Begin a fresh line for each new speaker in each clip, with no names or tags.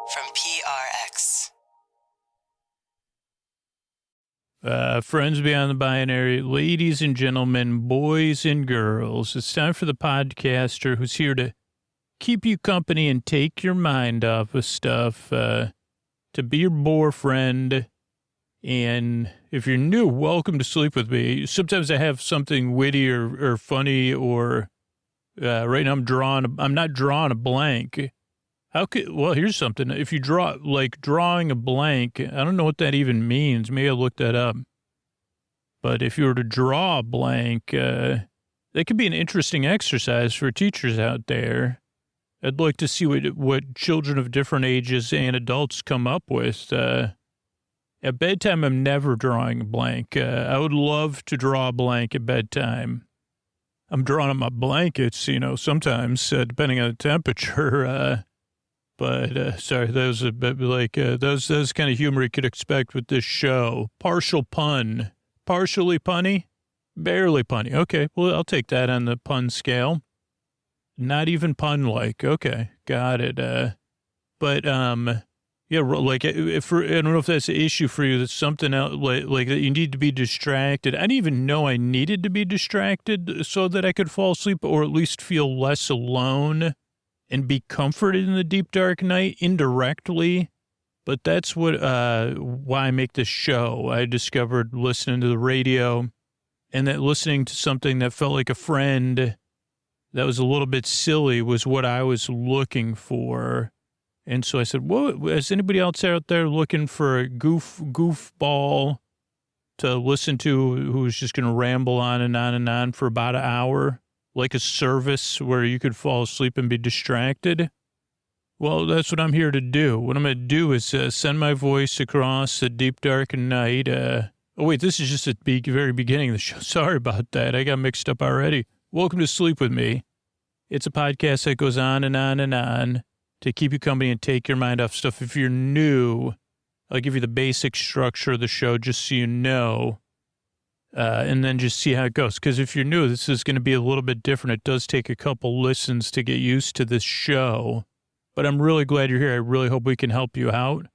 from PRX.
Friends beyond the binary, ladies and gentlemen, boys and girls, it's time for the podcaster who's here to keep you company and take your mind off of stuff, to be your boyfriend. And if you're new, welcome to Sleep With Me. Sometimes I have something witty or funny, or right now I'm not drawing a blank. Well, here's something. If you drawing a blank, I don't know what that even means. Maybe I'll look that up. But if you were to draw a blank, that could be an interesting exercise for teachers out there. I'd like to see what children of different ages and adults come up with. At bedtime, I'm never drawing a blank. I would love to draw a blank at bedtime. I'm drawing on my blankets, sometimes, depending on the temperature. But sorry, that was a bit like, that was kind of humor you could expect with this show. Partial pun. Partially punny? Barely punny. Okay, well, I'll take that on the pun scale. Not even pun-like. Okay, got it. Yeah, like, I don't know if that's an issue for you. That's something else, like that you need to be distracted. I didn't even know I needed to be distracted so that I could fall asleep, or at least feel less alone and be comforted in the deep, dark night indirectly. But that's why I make this show. I discovered listening to the radio, and that listening to something that felt like a friend that was a little bit silly was what I was looking for. And so I said, well, is anybody else out there looking for a goofball to listen to who's just going to ramble on and on and on for about an hour, like a service where you could fall asleep and be distracted? Well, that's what I'm here to do. What I'm going to do is send my voice across the deep, dark night. Oh, wait, this is just at the very beginning of the show. Sorry about that. I got mixed up already. Welcome to Sleep With Me. It's a podcast that goes on and on and on to keep you company and take your mind off stuff. If you're new, I'll give you the basic structure of the show just so you know, and then just see how it goes. Because if you're new, this is going to be a little bit different. It does take a couple listens to get used to this show, but I'm really glad you're here. I really hope we can help you out.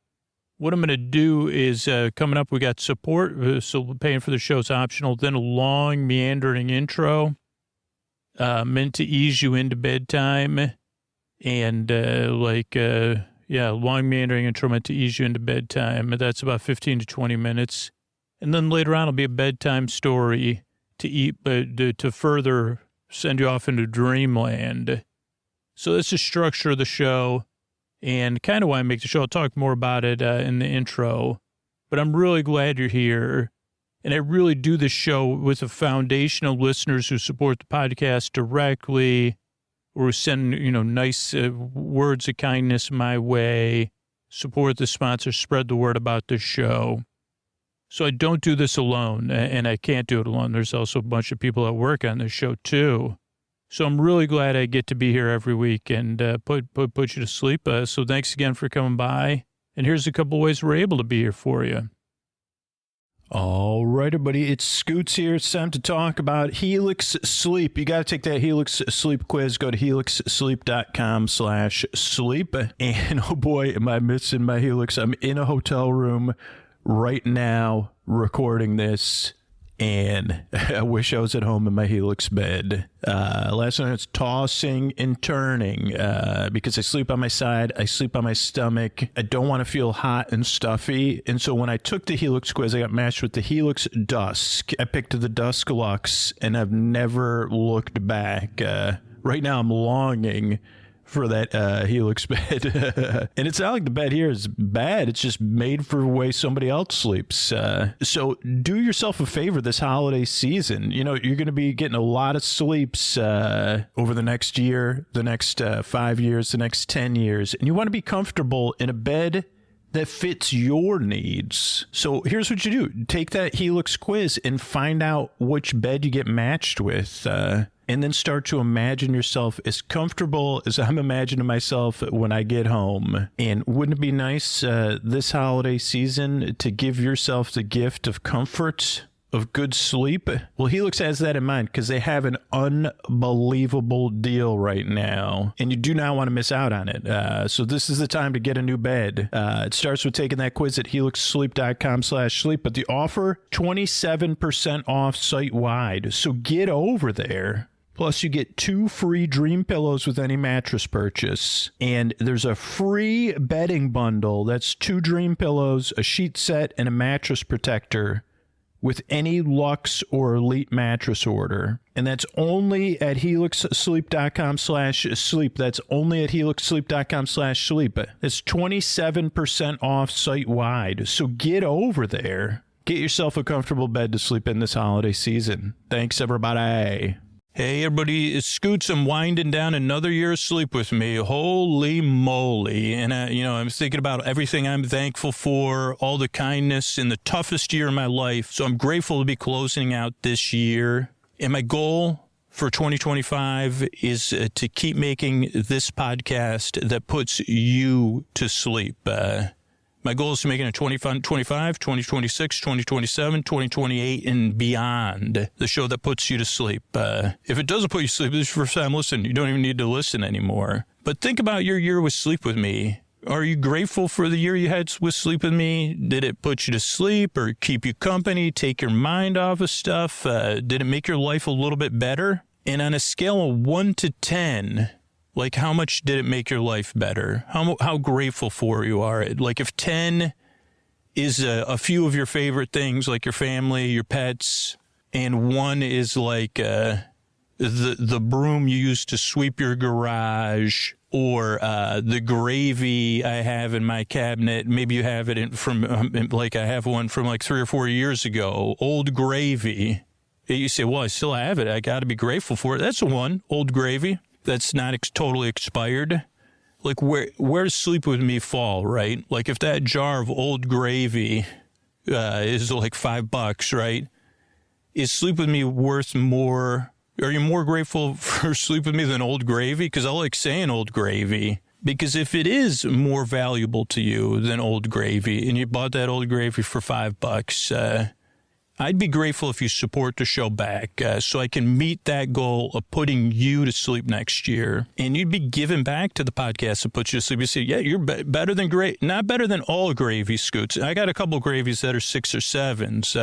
What I'm going to do is, coming up, we got support, so paying for the show is optional, then a long, meandering intro, meant to ease you into bedtime. And long meandering intro meant to ease you into bedtime. That's about 15 to 20 minutes. And then later on, it'll be a bedtime story to further send you off into Dreamland. So that's the structure of the show and kind of why I make the show. I'll talk more about it in the intro. But I'm really glad you're here. And I really do this show with a foundation of listeners who support the podcast directly, or send, nice words of kindness my way, support the sponsor, spread the word about the show. So I don't do this alone, and I can't do it alone. There's also a bunch of people that work on this show, too. So I'm really glad I get to be here every week and put you to sleep. So thanks again for coming by. And here's a couple ways we're able to be here for you. All right, everybody, it's Scoots here. It's time to talk about Helix Sleep. You got to take that Helix Sleep quiz. Go to helixsleep.com/sleep. And oh boy, am I missing my Helix. I'm in a hotel room right now recording this, and I wish I was at home in my Helix bed. Last night I was tossing and turning because I sleep on my side. I sleep on my stomach. I don't want to feel hot and stuffy. And so when I took the Helix quiz, I got matched with the Helix Dusk. I picked the Dusk Lux, and I've never looked back. Right now I'm longing for that Helix bed. And it's not like the bed here is bad. It's just made for the way somebody else sleeps. So do yourself a favor this holiday season. You're going to be getting a lot of sleeps over the next year, the next 5 years, the next 10 years. And you want to be comfortable in a bed that fits your needs. So here's what you do. Take that Helix quiz and find out which bed you get matched with. And then start to imagine yourself as comfortable as I'm imagining myself when I get home. And wouldn't it be nice this holiday season to give yourself the gift of comfort of good sleep? Well, Helix has that in mind because they have an unbelievable deal right now, and you do not want to miss out on it. So this is the time to get a new bed. It starts with taking that quiz at helixsleep.com/sleep, but the offer, 27% off site-wide. So get over there. Plus, you get 2 free Dream pillows with any mattress purchase. And there's a free bedding bundle. That's 2 Dream pillows, a sheet set, and a mattress protector with any Luxe or Elite mattress order. And that's only at helixsleep.com/sleep. That's only at helixsleep.com/sleep. It's 27% off site-wide. So get over there. Get yourself a comfortable bed to sleep in this holiday season. Thanks, everybody. Hey, everybody, it's Scoots. I'm winding down another year of sleep with me. Holy moly. And, I'm thinking about everything I'm thankful for, all the kindness in the toughest year of my life. So I'm grateful to be closing out this year. And my goal for 2025 is to keep making this podcast that puts you to sleep. My goal is to make it in 2025, 2026, 2027, 2028, and beyond. The show that puts you to sleep. If it doesn't put you to sleep, this is your first time listening. You don't even need to listen anymore. But think about your year with Sleep With Me. Are you grateful for the year you had with Sleep With Me? Did it put you to sleep or keep you company, take your mind off of stuff? Did it make your life a little bit better? And on a scale of 1 to 10... like, how much did it make your life better? How grateful for you are? Like, if 10 is a few of your favorite things, like your family, your pets, and 1 is like the broom you use to sweep your garage, or the gravy I have in my cabinet. Maybe you have it I have one from like 3 or 4 years ago. Old gravy. You say, well, I still have it. I got to be grateful for it. That's the one, old gravy. That's not totally expired. Like, where does Sleep With Me fall, right? Like, if that jar of old gravy is like $5, right? Is Sleep With Me worth more? Are you more grateful for Sleep With Me than old gravy? Because I like saying old gravy. Because if it is more valuable to you than old gravy, and you bought that old gravy for $5, I'd be grateful if you support the show back so I can meet that goal of putting you to sleep next year. And you'd be giving back to the podcast that puts you to sleep. You say, yeah, you're better than great. Not better than all gravy, Scoots. I got a couple of gravies that are 6 or 7s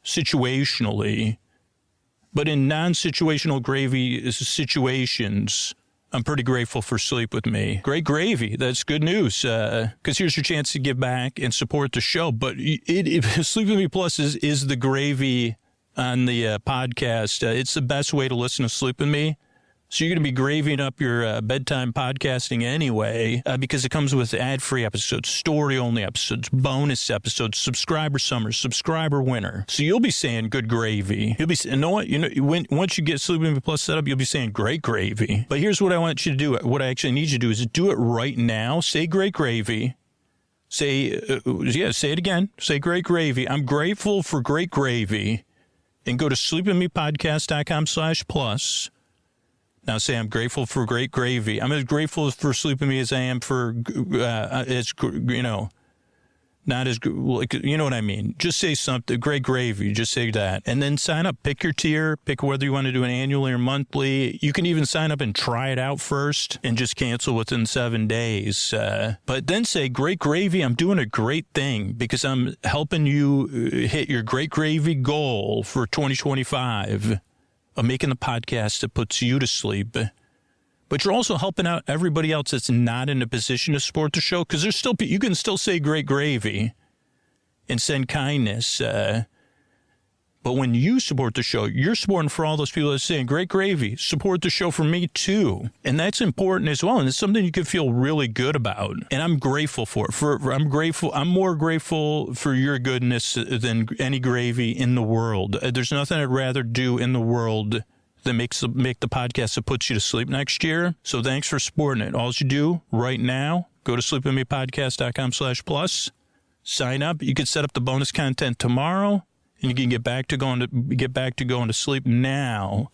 situationally. But in non-situational gravy situations, I'm pretty grateful for Sleep With Me. Great gravy. That's good news. Because here's your chance to give back and support the show. But Sleep With Me Plus is the gravy on the podcast. It's the best way to listen to Sleep With Me. So you're going to be gravying up your bedtime podcasting anyway, because it comes with ad-free episodes, story-only episodes, bonus episodes, subscriber summer, subscriber winter. So you'll be saying good gravy. You'll be saying, you know what? Once you get Sleep With Me Plus set up, you'll be saying great gravy. But here's what I want you to do. What I actually need you to do is do it right now. Say great gravy. Say it again. Say great gravy. I'm grateful for great gravy. And go to sleepwithmepodcast.com/plus. Now say, I'm grateful for great gravy. I'm as grateful for Sleep With Me as I am for, not as, like, you know what I mean? Just say something, great gravy, just say that. And then sign up, pick your tier, pick whether you want to do an annually or monthly. You can even sign up and try it out first and just cancel within 7 days. But then say, great gravy, I'm doing a great thing because I'm helping you hit your great gravy goal for 2025. Of making the podcast that puts you to sleep. But you're also helping out everybody else that's not in a position to support the show, because there's still, you can still say great gravy and send kindness. But when you support the show, you're supporting for all those people that are saying great gravy. Support the show for me too. And that's important as well. And it's something you can feel really good about. And I'm grateful for it. I'm more grateful for your goodness than any gravy in the world. There's nothing I'd rather do in the world than make the podcast that puts you to sleep next year. So thanks for supporting it. All you do right now, go to sleepwithmepodcast.com/plus, sign up. You can set up the bonus content tomorrow. And you can get back to going to sleep now,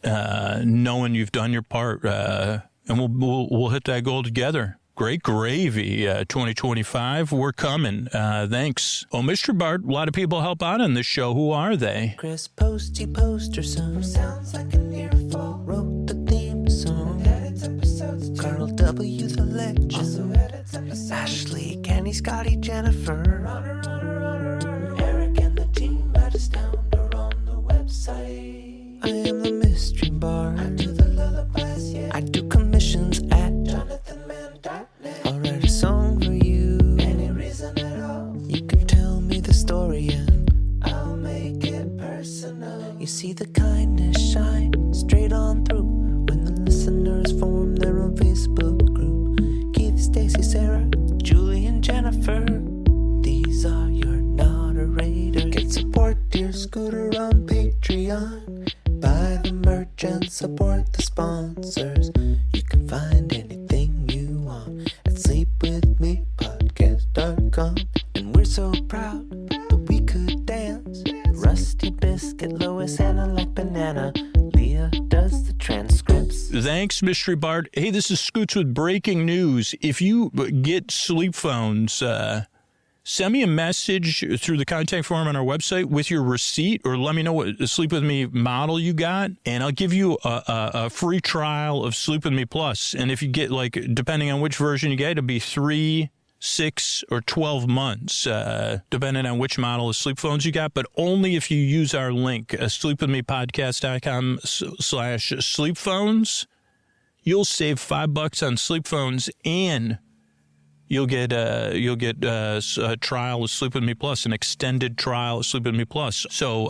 knowing you've done your part, and we'll hit that goal together. Great gravy, 2025. We're coming. Thanks. Oh, Mr. Bart, a lot of people help out on this show. Who are they?
Chris Posty Poster Son sounds like an earful. Wrote the theme song. Edits episodes too. Carl W. the Legend. Also edits episodes. Ashley, Kenny, Scotty, Jennifer. Runner. Eric and the team at Astound are on the website. I am the mystery bard. I do the lullabies, yeah. I do commissions at JonathanMann.net. I'll write a song for you. Any reason at all. You can tell me the story and I'll make it personal. You see the kindness shine straight on through when the listeners form their own Facebook group. Keith, Stacy, Sarah, Julie, and Jennifer. These are your moderators. Get support, dear Scooter, on Patreon. Buy the merch and support the sponsors. You can find anything you want at sleepwithmepodcast.com. And we're so proud that we could dance. Rusty Biscuit, Lois, Anna like banana. Leah does the transcripts.
Thanks, Mystery Bart. Hey, this is Scoots with breaking news. If you get sleep phones, send me a message through the contact form on our website with your receipt, or let me know what Sleep With Me model you got, and I'll give you a free trial of Sleep With Me Plus. And if you get, like, depending on which version you get, it'll be 3, 6, or 12 months, depending on which model of sleep phones you got, but only if you use our link, sleepwithmepodcast.com/sleep phones. You'll save $5 on sleep phones, and you'll get a trial of Sleep With Me Plus, an extended trial of Sleep With Me Plus. So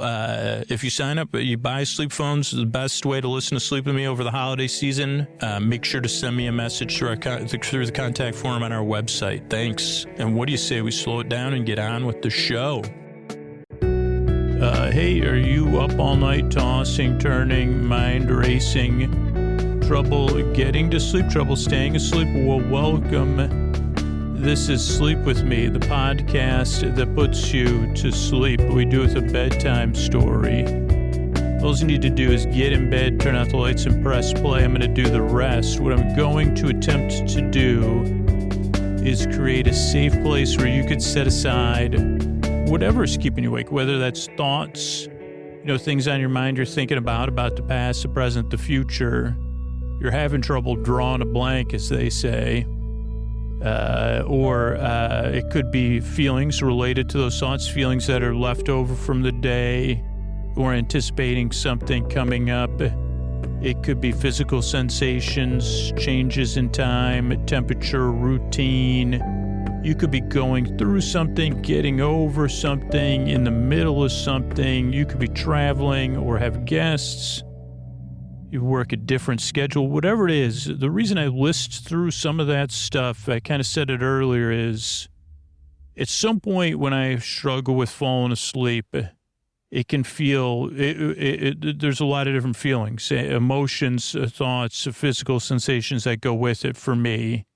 if you sign up, you buy sleep phones, the best way to listen to Sleep With Me over the holiday season. Make sure to send me a message through the contact form on our website. Thanks. And what do you say we slow it down and get on with the show? Hey, are you up all night tossing, turning, mind racing, trouble getting to sleep, trouble staying asleep? Well, welcome. This is Sleep With Me, the podcast that puts you to sleep. We do it with a bedtime story. All you need to do is get in bed, turn out the lights, and press play. I'm going to do the rest. What I'm going to attempt to do is create a safe place where you could set aside whatever is keeping you awake, whether that's thoughts, things on your mind you're thinking about the past, the present, the future. You're having trouble drawing a blank, as they say. Or it could be feelings related to those thoughts, feelings that are left over from the day, or anticipating something coming up. It could be physical sensations, changes in time, temperature, routine. You could be going through something, getting over something, in the middle of something. You could be traveling or have guests. You work a different schedule, whatever it is. The reason I list through some of that stuff, I kind of said it earlier, is at some point when I struggle with falling asleep, it can feel, there's a lot of different feelings, emotions, thoughts, physical sensations that go with it for me.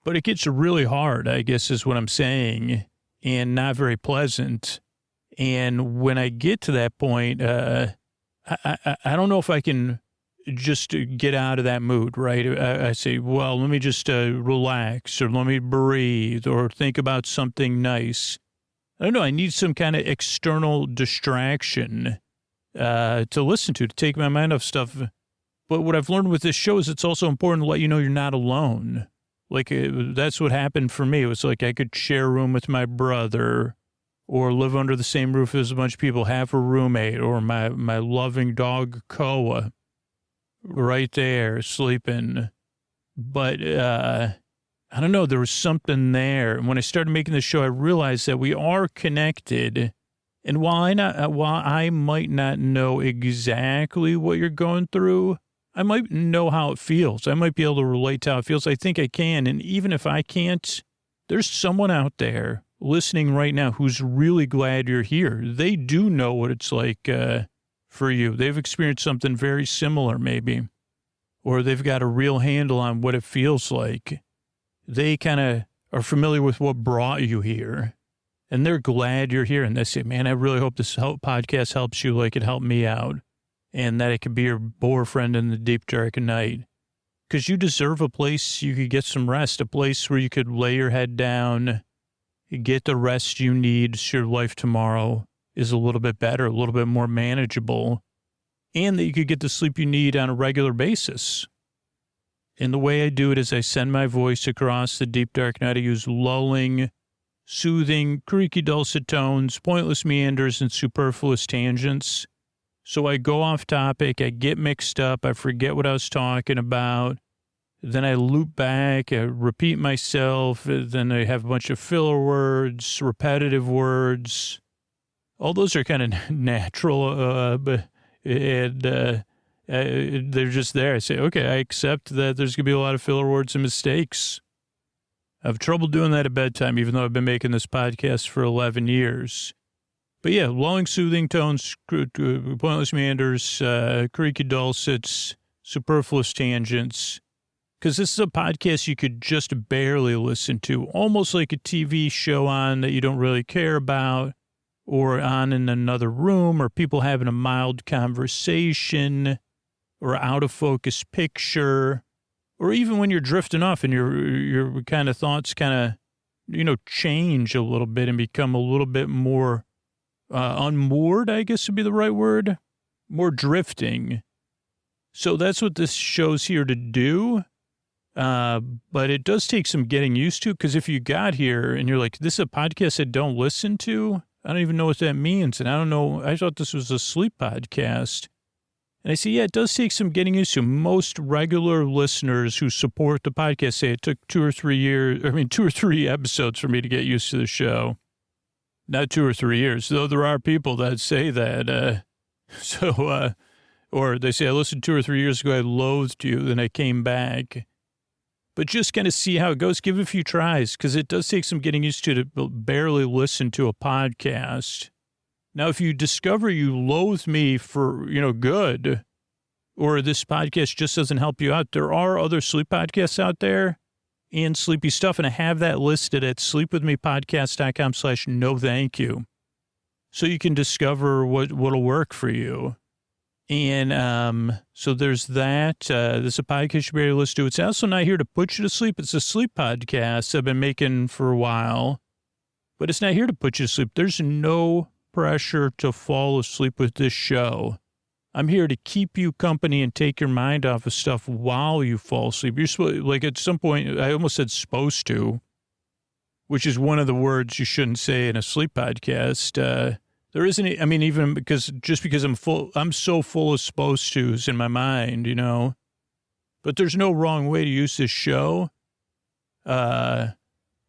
But it gets really hard, I guess is what I'm saying, and not very pleasant. And when I get to that point, I don't know if I can just get out of that mood, right? I say, well, let me just relax, or let me breathe, or think about something nice. I don't know. I need some kind of external distraction to listen to take my mind off stuff. But what I've learned with this show is it's also important to let you know you're not alone. Like, that's what happened for me. It was like I could share a room with my brother, or live under the same roof as a bunch of people, have a roommate, or my loving dog, Koa, right there sleeping. But I don't know, there was something there. And when I started making this show, I realized that we are connected. And while I might not know exactly what you're going through, I might know how it feels. I might be able to relate to how it feels. I think I can. And even if I can't, there's someone out there listening right now who's really glad you're here. They do know what it's like for you. They've experienced something very similar, maybe. Or they've got a real handle on what it feels like. They kind of are familiar with what brought you here. And they're glad you're here. And they say, man, I really hope this podcast helps you like it helped me out. And that it could be your boyfriend in the deep, dark night. because you deserve a place you could get some rest, a place where you could lay your head down, get the rest you need so your life tomorrow is a little bit better, a little bit more manageable, and that you could get the sleep you need on a regular basis. And the way I do it is I send my voice across the deep, dark night. I use lulling, soothing, creaky, dulcet tones, pointless meanders, and superfluous tangents. So I go off topic, I get mixed up, I forget what I was talking about, then I loop back, I repeat myself, then I have a bunch of filler words, repetitive words. All those are kind of natural, they're just there. I say, okay, I accept that there's going to be a lot of filler words and mistakes. I have trouble doing that at bedtime, even though I've been making this podcast for 11 years. But yeah, lulling, soothing tones, pointless meanders, creaky dulcets, superfluous tangents. Because this is a podcast you could just barely listen to, almost like a TV show on that you don't really care about, or on in another room, or people having a mild conversation, or out of focus picture, or even when you're drifting off and your kind of thoughts kind of, change a little bit and become a little bit more unmoored, I guess would be the right word, more drifting. So that's what this show's here to do. But it does take some getting used to, because if you got here and you're like, this is a podcast I don't listen to, I don't even know what that means. And I don't know, I thought this was a sleep podcast. And I say, yeah, it does take some getting used to. Most regular listeners who support the podcast say it took 2 or 3 episodes for me to get used to the show. Not 2 or 3 years, though there are people that say that. Or they say, I listened 2 or 3 years ago, I loathed you, then I came back. But just kind of see how it goes. Give it a few tries, because it does take some getting used to barely listen to a podcast. Now, if you discover you loathe me for, good, or this podcast just doesn't help you out, there are other sleep podcasts out there and sleepy stuff, and I have that listed at sleepwithmepodcast.com/no thank you. So you can discover what'll work for you. And so there's that. There's a podcast you should be able to listen to. It's also not here to put you to sleep. It's a sleep podcast I've been making for a while. But it's not here to put you to sleep. There's no pressure to fall asleep with this show. I'm here to keep you company and take your mind off of stuff while you fall asleep. You're supposed, like at some point, I almost said supposed to, which is one of the words you shouldn't say in a sleep podcast. There isn't, even because I'm so full of supposed to's in my mind, but there's no wrong way to use this show. I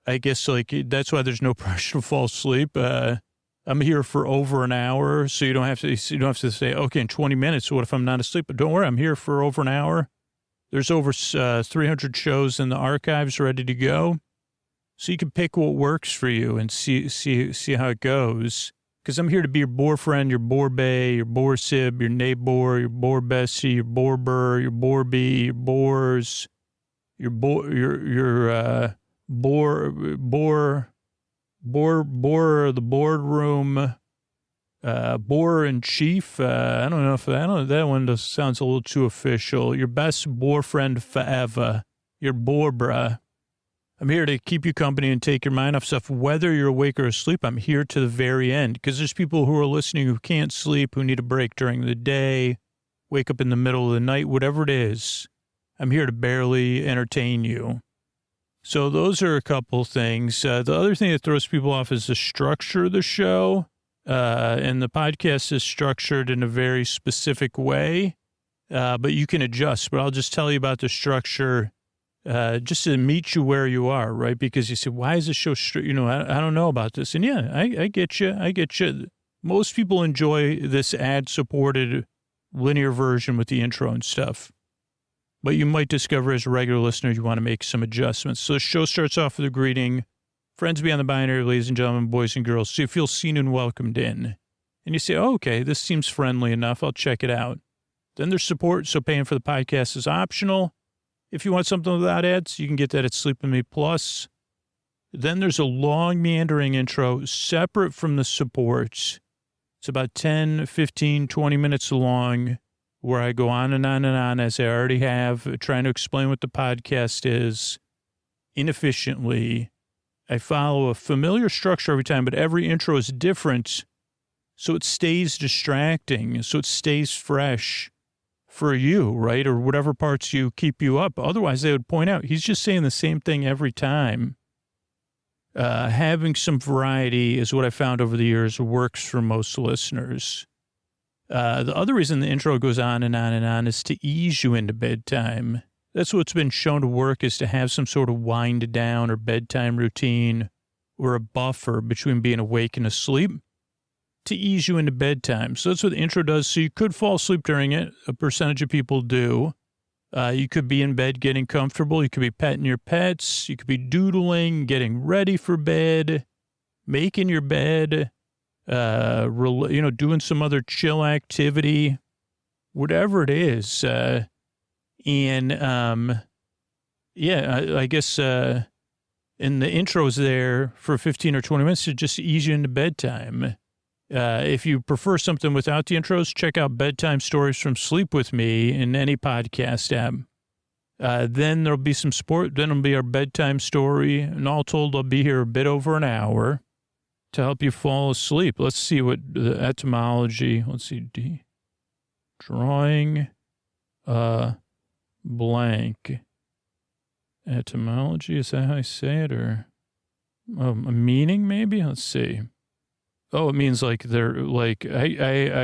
guess that's why there's no pressure to fall asleep. I'm here for over an hour, so you don't have to say, okay, in 20 minutes, what if I'm not asleep? But don't worry, I'm here for over an hour. There's over 300 shows in the archives ready to go. So you can pick what works for you and see how it goes. Because I'm here to be your boyfriend, your borbay, your borsib, your neighbor, your borbessie, your borber, your borby, your bors, your the boardroom, bore in chief. I don't know that one just sounds a little too official. Your best boyfriend forever, your borbra. I'm here to keep you company and take your mind off stuff, whether you're awake or asleep. I'm here to the very end, because there's people who are listening who can't sleep, who need a break during the day, wake up in the middle of the night, whatever it is. I'm here to barely entertain you. So those are a couple things. The other thing that throws people off is the structure of the show. And the podcast is structured in a very specific way, but you can adjust. But I'll just tell you about the structure just to meet you where you are, right? Because you say, why is the show, I don't know about this. And yeah, I get you. Most people enjoy this ad-supported linear version with the intro and stuff. But you might discover as a regular listener, you want to make some adjustments. So the show starts off with a greeting. Friends beyond the binary, ladies and gentlemen, boys and girls. So you feel seen and welcomed in. And you say, oh, okay, this seems friendly enough. I'll check it out. Then there's support. So paying for the podcast is optional. If you want something without ads, you can get that at Sleep With Me Plus. Then there's a long meandering intro separate from the supports. It's about 10, 15, 20 minutes long, where I go on and on and on, as I already have, trying to explain what the podcast is inefficiently. I follow a familiar structure every time, but every intro is different, so it stays distracting, so it stays fresh for you, right? Or whatever parts you keep you up. Otherwise, they would point out, he's just saying the same thing every time. Having some variety is what I found over the years works for most listeners. The other reason the intro goes on and on and on is to ease you into bedtime. That's what's been shown to work, is to have some sort of wind down or bedtime routine or a buffer between being awake and asleep to ease you into bedtime. So that's what the intro does. So you could fall asleep during it. A percentage of people do. You could be in bed getting comfortable. You could be petting your pets. You could be doodling, getting ready for bed, making your bed, doing some other chill activity, whatever it is. I guess, and the intro's there for 15 or 20 minutes to just ease you into bedtime. If you prefer something without the intros, check out Bedtime Stories from Sleep With Me in any podcast app. Then there'll be some sport. Then it'll be our bedtime story. And all told, I'll be here a bit over an hour to help you fall asleep. Let's see what the etymology, drawing blank. Etymology, is that how I say it? Or a meaning, maybe? Let's see. Oh, it means like they're like, I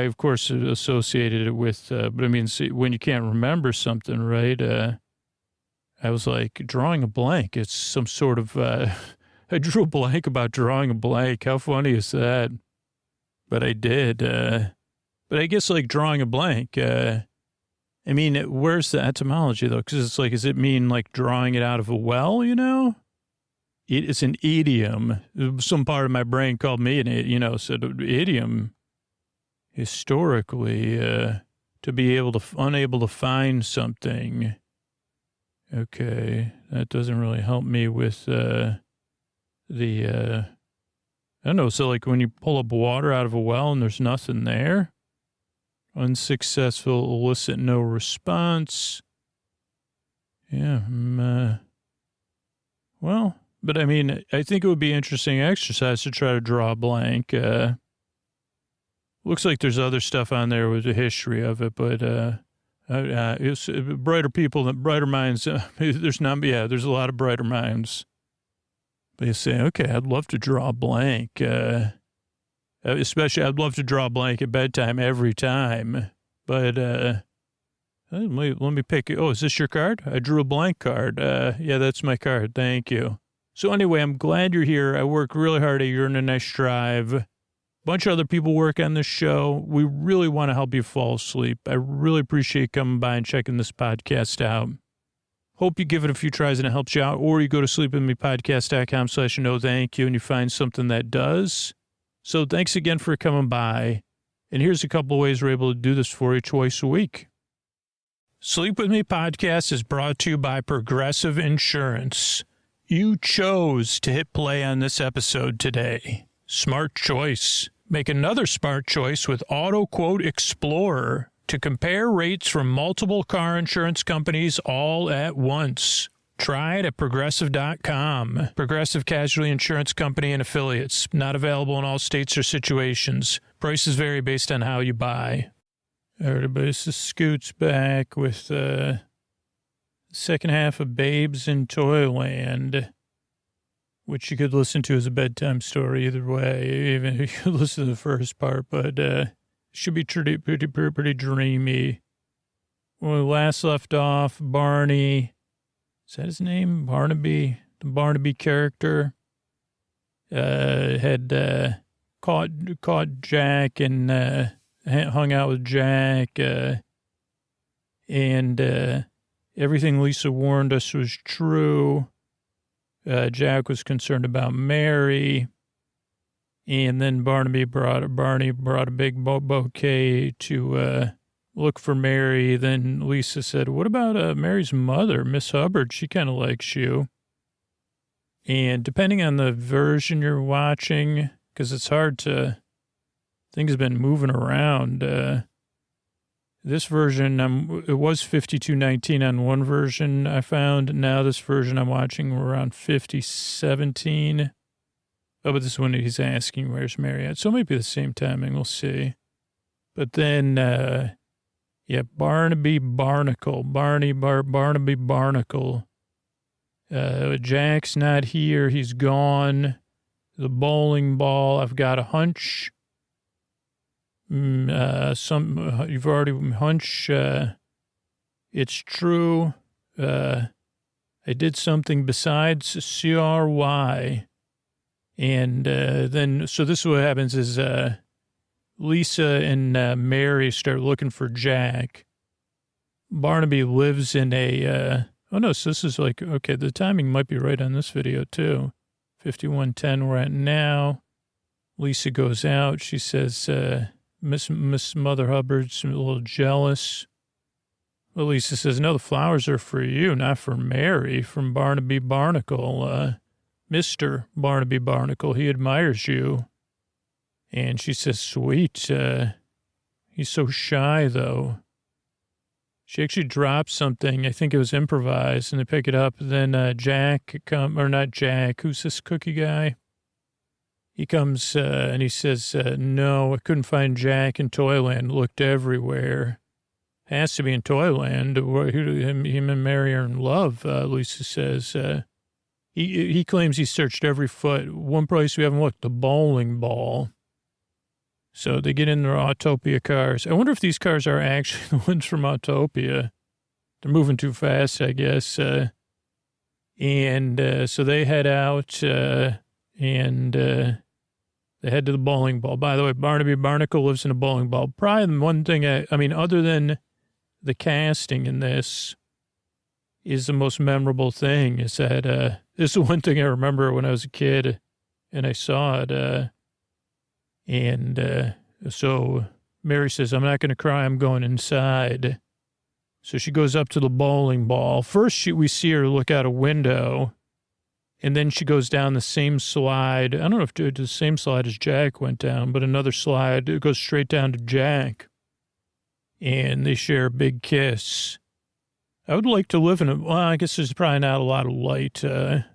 of course associated it with, but I mean, see, when you can't remember something, right? I was like, drawing a blank. It's some sort of, I drew a blank about drawing a blank. How funny is that? But I did. But I guess like drawing a blank, I mean, where's the etymology though? Because it's like, does it mean like drawing it out of a well, you know? It's an idiom. Some part of my brain called me said idiom historically, to be unable to find something. Okay. That doesn't really help me with, I don't know. So like when you pull up water out of a well and there's nothing there, unsuccessful, elicit no response. Yeah. Well, but I mean, I think it would be interesting exercise to try to draw a blank. Looks like there's other stuff on there with the history of it, but it's brighter people, brighter minds. There's a lot of brighter minds. They say, okay, I'd love to draw a blank. Especially, I'd love to draw a blank at bedtime every time. But let me pick it. Oh, is this your card? I drew a blank card. Yeah, that's my card. Thank you. So anyway, I'm glad you're here. I work really hard at You're in a Nice Drive. A bunch of other people work on this show. We really want to help you fall asleep. I really appreciate you coming by and checking this podcast out. Hope you give it a few tries and it helps you out. Or you go to sleepwithmepodcast.com/no thank you and you find something that does. So thanks again for coming by. And here's a couple of ways we're able to do this for you twice a week. Sleep With Me podcast is brought to you by Progressive Insurance. You chose to hit play on this episode today. Smart choice. Make another smart choice with Auto Quote Explorer to compare rates from multiple car insurance companies all at once. Try it at Progressive.com. Progressive Casualty Insurance Company and Affiliates. Not available in all states or situations. Prices vary based on how you buy. Everybody, this is Scoots back with the second half of Babes in Toyland, which you could listen to as a bedtime story either way. Even if you could listen to the first part, but it should be pretty dreamy. When we last left off, Barney, is that his name? Barnaby, the Barnaby character, had caught Jack and hung out with Jack, and everything Lisa warned us was true. Jack was concerned about Mary, and then Barney brought a big bouquet to look for Mary. Then Lisa said, "What about Mary's mother, Miss Hubbard? She kind of likes you." And depending on the version you're watching, because it's hard to, things have been moving around. This version, it was 52.19 on one version I found. Now this version I'm watching, we're around 50.17. Oh, but this one he's asking, where's Mary at? So it might be the same timing. We'll see. But then, Barnaby Barnacle. Barnaby Barnacle. Jack's not here. He's gone. The bowling ball. I've got a hunch. You've already hunch. It's true. I did something besides CRY. And then, so this is what happens is Lisa and Mary start looking for Jack. Barnaby lives in a, so this is like, okay, the timing might be right on this video too. 51:10 we're at now. Lisa goes out. She says, Miss Mother Hubbard's a little jealous. Well, Lisa says, no, the flowers are for you, not for Mary, from Barnaby Barnacle. Mr. Barnaby Barnacle, he admires you. And she says, sweet. He's so shy, though. She actually dropped something. I think it was improvised, and they pick it up. Then not Jack, who's this cookie guy? He comes and he says, no, I couldn't find Jack in Toyland. Looked everywhere. Has to be in Toyland. Him and Mary are in love, Lisa says. He claims he searched every foot. One place we haven't looked, the bowling ball. So they get in their Autopia cars. I wonder if these cars are actually the ones from Autopia. They're moving too fast, I guess. So they head out and they head to the bowling ball. By the way, Barnaby Barnacle lives in a bowling ball. Probably the one thing, other than the casting in this, is the most memorable thing is that this is one thing I remember when I was a kid and I saw it. So Mary says, I'm not going to cry. I'm going inside. So she goes up to the bowling ball. First, we see her look out a window, and then she goes down the same slide. I don't know if the same slide as Jack went down, but another slide. It goes straight down to Jack, and they share a big kiss. I would like to live in I guess there's probably not a lot of light, and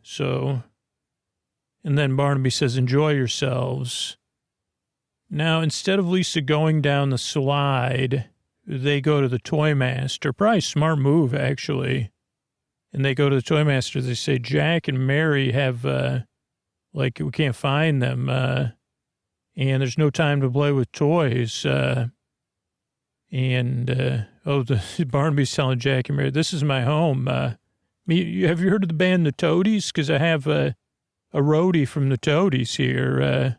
then Barnaby says, enjoy yourselves. Now, instead of Lisa going down the slide, they go to the Toy Master. Probably a smart move, actually. And they go to the Toy Master. They say, Jack and Mary have, we can't find them, and there's no time to play with toys, Barnaby's telling Jack and Mary, this is my home. Have you heard of the band The Toadies? Because I have a roadie from The Toadies here.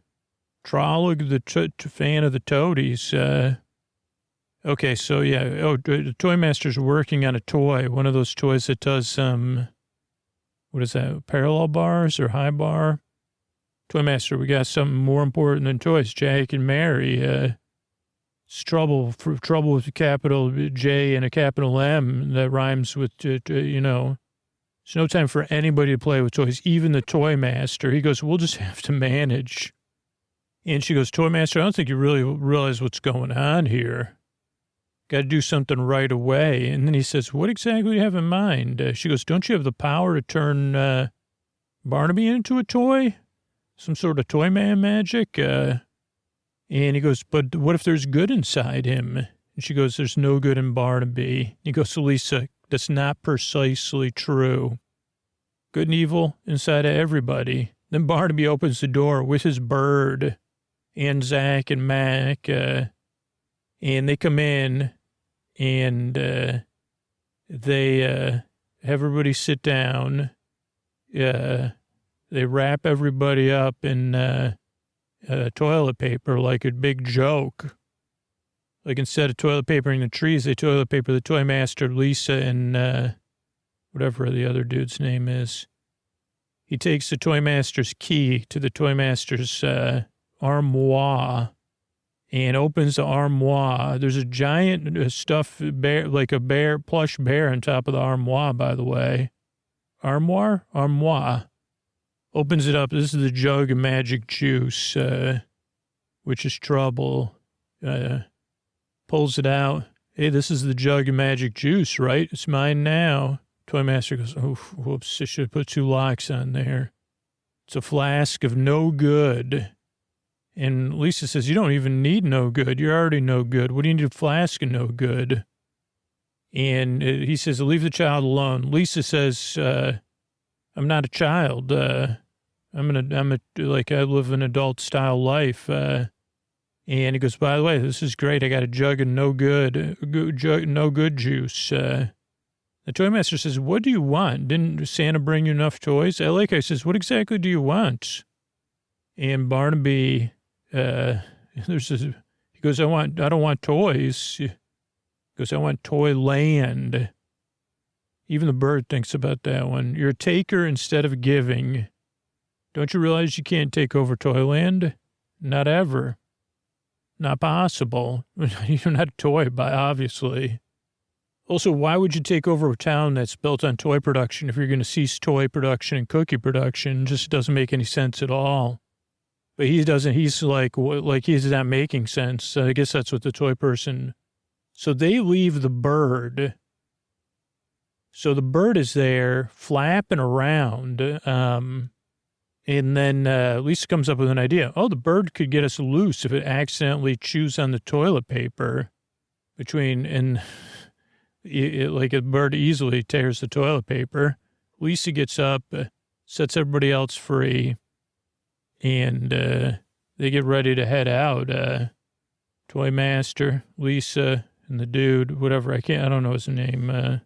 Trolloc, the fan of The Toadies. Okay, so yeah. Oh, the Toy Master's working on a toy. One of those toys that does, what is that, parallel bars or high bar? Toy Master, we got something more important than toys. Jack and Mary, it's trouble with a capital J and a capital M that rhymes with, There's no time for anybody to play with toys, even the Toy Master. He goes, we'll just have to manage. And she goes, Toy Master, I don't think you really realize what's going on here. Got to do something right away. And then he says, what exactly do you have in mind? She goes, don't you have the power to turn Barnaby into a toy? Some sort of toy man magic? And he goes, but what if there's good inside him? And she goes, there's no good in Barnaby. He goes to Lisa, that's not precisely true. Good and evil inside of everybody. Then Barnaby opens the door with his bird and Zach and Mac, and they come in and they have everybody sit down. They wrap everybody up in toilet paper like a big joke. Like instead of toilet papering the trees, they toilet paper the Toy Master, Lisa, and whatever the other dude's name is. He takes the Toy Master's key to the Toy Master's armoire and opens the armoire. There's a giant stuffed bear, like a bear, plush bear on top of the armoire, by the way. Armoire? Armoire. Opens it up. This is the jug of magic juice, which is trouble. Pulls it out, Hey, this is the jug of magic juice, right? It's mine now. Toy Master goes, oh, whoops, I should have put 2 locks on there. It's a flask of no good. And Lisa says, you don't even need no good. You're already no good. What do you need a flask of no good? And he says, leave the child alone. Lisa says, I'm not a child. I live an adult style life. And he goes, by the way, this is great. I got a jug of no good juice. The toy master says, what do you want? Didn't Santa bring you enough toys? I says, what exactly do you want? And Barnaby, he goes, I don't want toys. He goes, I want Toyland. Even the bird thinks about that one. You're a taker instead of giving. Don't you realize you can't take over Toyland? Not ever. Not possible. You're not a toy, obviously. Also, why would you take over a town that's built on toy production if you're going to cease toy production and cookie production? It just doesn't make any sense at all. But he doesn't. He's like he's not making sense. I guess that's what the toy person. So they leave the bird. So the bird is there flapping around. And then Lisa comes up with an idea. Oh, the bird could get us loose if it accidentally chews on the toilet paper like a bird easily tears the toilet paper. Lisa gets up, sets everybody else free, and they get ready to head out. Toy Master, Lisa, and the dude, whatever, I don't know his name,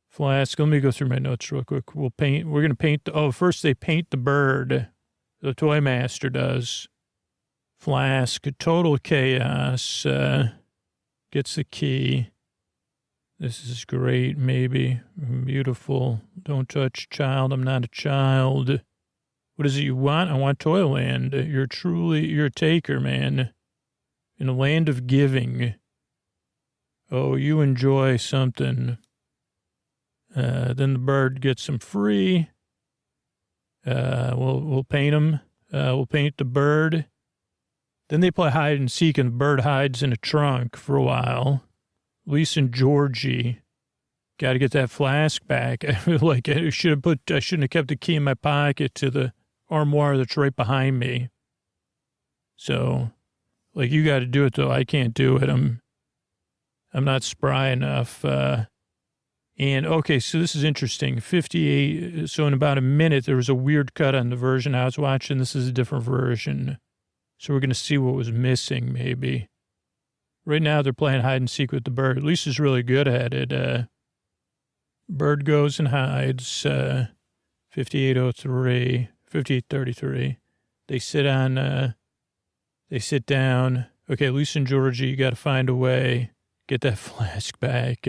Flask. Let me go through my notes real quick. We're going to paint, first they paint the bird. The Toy Master does. Flask, total chaos, gets the key. This is great, maybe. Beautiful. Don't touch child. I'm not a child. What is it you want? I want Toyland. You're a taker, man. In a land of giving. Oh, you enjoy something. Then the bird gets him free. We'll paint him. We'll paint the bird. Then they play hide and seek, and the bird hides in a trunk for a while. Lisa and Georgie got to get that flask back. I shouldn't have kept the key in my pocket to the armoire that's right behind me. So, you got to do it though. I can't do it. I'm not spry enough. And okay, so this is interesting. 58. So in about a minute, there was a weird cut on the version I was watching. This is a different version. So we're going to see what was missing, maybe. Right now, they're playing hide and seek with the bird. Lisa's really good at it. Bird goes and hides. 58:03, 58:33. They sit down. Okay, Lisa and Georgie, you got to find a way. Get that flask back.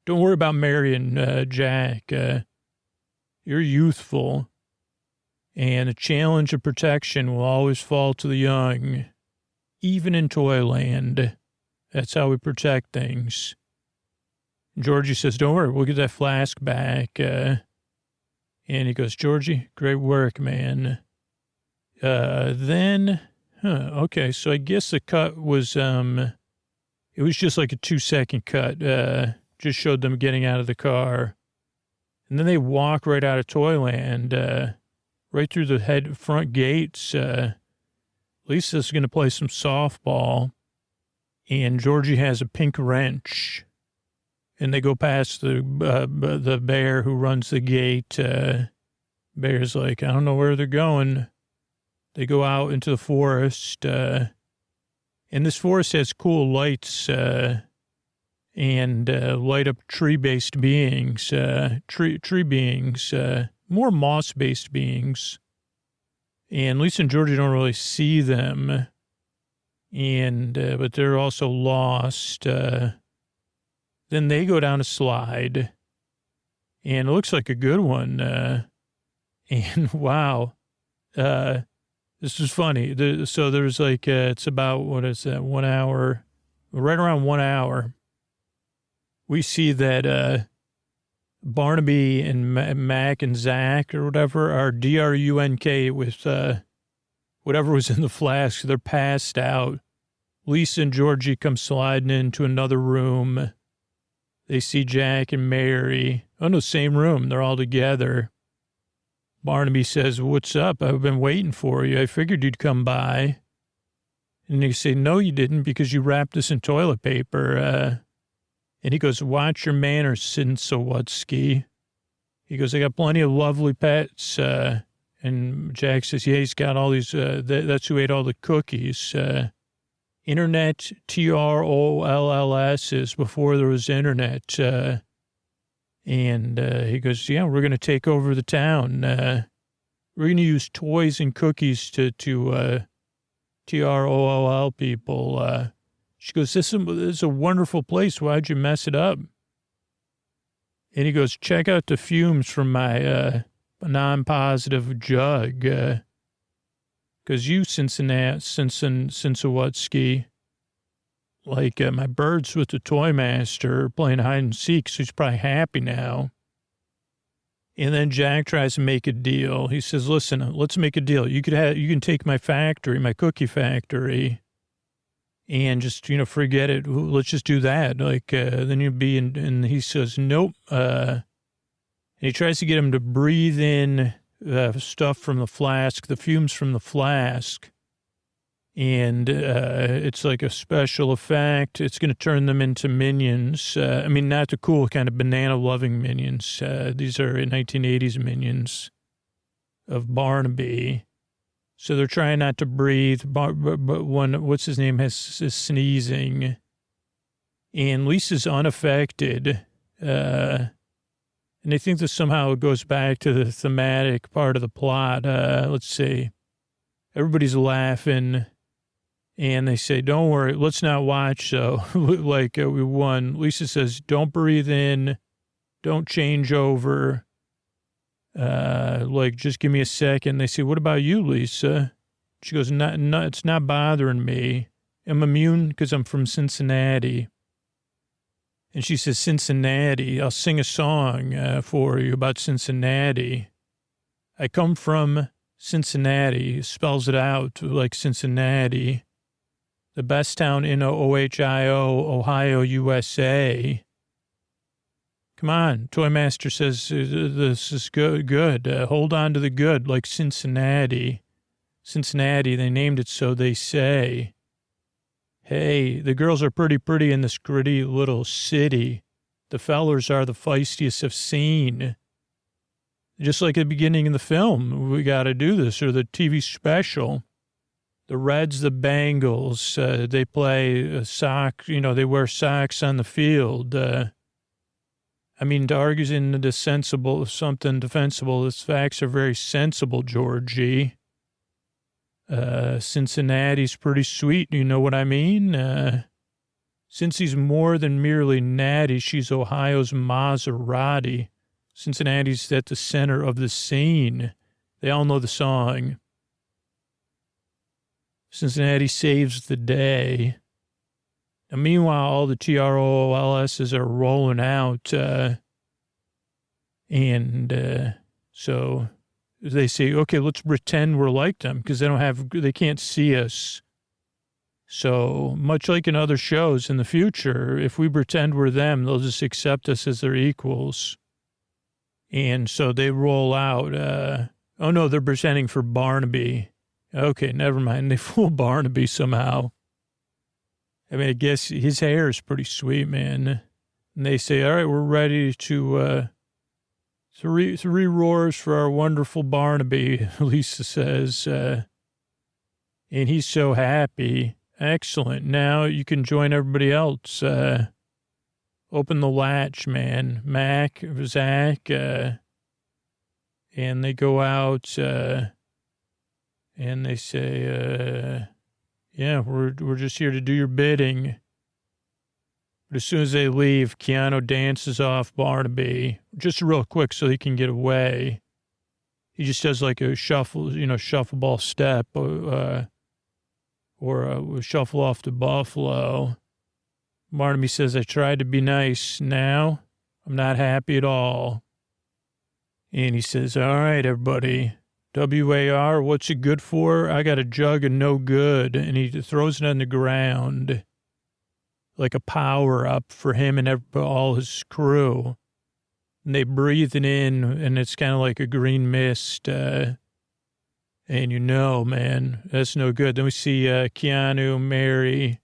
Don't worry about marrying Jack. You're youthful. And the challenge of protection will always fall to the young, even in Toyland. That's how we protect things. Georgie says, don't worry, we'll get that flask back. And he goes, Georgie, great work, man. Okay, so I guess the cut was, it was just like a 2-second cut. Just showed them getting out of the car. And then they walk right out of Toyland, right through the front gates. Lisa's going to play some softball. And Georgie has a pink wrench, and they go past the bear who runs the gate. Bear's like, I don't know where they're going. They go out into the forest, and this forest has cool lights and light up tree-based beings, tree beings, more moss-based beings. And Lisa and Georgie don't really see them. But they're also lost. Then they go down a slide, and it looks like a good one. And wow, this is funny. So there's it's about, what is that, 1 hour, right around 1 hour. We see that Barnaby and Mac and Zach or whatever are DRUNK with whatever was in the flask. They're passed out. Lisa and Georgie come sliding into another room. They see Jack and Mary. Oh, no, same room. They're all together. Barnaby says, what's up? I've been waiting for you. I figured you'd come by. And they say, no, you didn't, because you wrapped this in toilet paper. And he goes, watch your manners, Sinsowatsky. He goes, I got plenty of lovely pets. And Jack says, yeah, he's got all these, that's who ate all the cookies. Internet, TROLLS is before there was internet. And he goes, yeah, we're going to take over the town. We're going to use toys and cookies to TROLL people. She goes, this is a wonderful place. Why'd you mess it up? And he goes, check out the fumes from my non-positive jug. Because you, Sinsowatsky, like my birds with the toy master playing hide and seek, so he's probably happy now. And then Jack tries to make a deal. He says, listen, let's make a deal. You can take my factory, my cookie factory, and just, forget it. Let's just do that. Like, then you'd be in, and he says, nope. And he tries to get him to breathe in stuff from the flask, the fumes from the flask. And it's like a special effect. It's going to turn them into minions. Not the cool kind of banana-loving minions. These are 1980s minions of Barnaby. So they're trying not to breathe. But one, what's his name, is sneezing. And Lisa's unaffected. And I think that somehow it goes back to the thematic part of the plot. Let's see. Everybody's laughing. And they say, don't worry, let's not watch. So we won. Lisa says, don't breathe in. Don't change over. Just give me a second. They say, what about you, Lisa? She goes, no, it's not bothering me. I'm immune because I'm from Cincinnati. And she says, Cincinnati, I'll sing a song for you about Cincinnati. I come from Cincinnati, spells it out like Cincinnati. The best town in Ohio, Ohio, USA. Come on, Toy Master says this is good. Hold on to the good, like Cincinnati. Cincinnati, they named it so they say. Hey, the girls are pretty in this gritty little city. The fellers are the feistiest I've seen. Just like at the beginning of the film, we got to do this, or the TV special. The Reds, the Bengals, they play they wear socks on the field. To argue into sensible, something defensible, the facts are very sensible, Georgie. Cincinnati's pretty sweet, you know what I mean? Since he's more than merely natty, she's Ohio's Maserati. Cincinnati's at the center of the scene. They all know the song. Cincinnati saves the day. And meanwhile, all the TROLSs are rolling out. So they say, okay, let's pretend we're like them because they can't see us. So much like in other shows in the future, if we pretend we're them, they'll just accept us as their equals. And so they roll out. Oh, no, they're pretending for Barnaby. Okay, never mind. They fool Barnaby somehow. I guess his hair is pretty sweet, man. And they say, all right, we're ready to three roars for our wonderful Barnaby, Lisa says. And he's so happy. Excellent. Now you can join everybody else. Open the latch, man. Mac, Zach, and they go out, and they say, yeah, we're just here to do your bidding. But as soon as they leave, Keanu dances off Barnaby, just real quick so he can get away. He just does like a shuffleball step, or a shuffle off to Buffalo. Barnaby says, I tried to be nice. Now I'm not happy at all. And he says, all right, everybody, WAR, what's it good for? I got a jug of no good. And he throws it on the ground like a power up for him and all his crew. And they breathe it in, and it's kind of like a green mist. And man, that's no good. Then we see Keanu, Mary.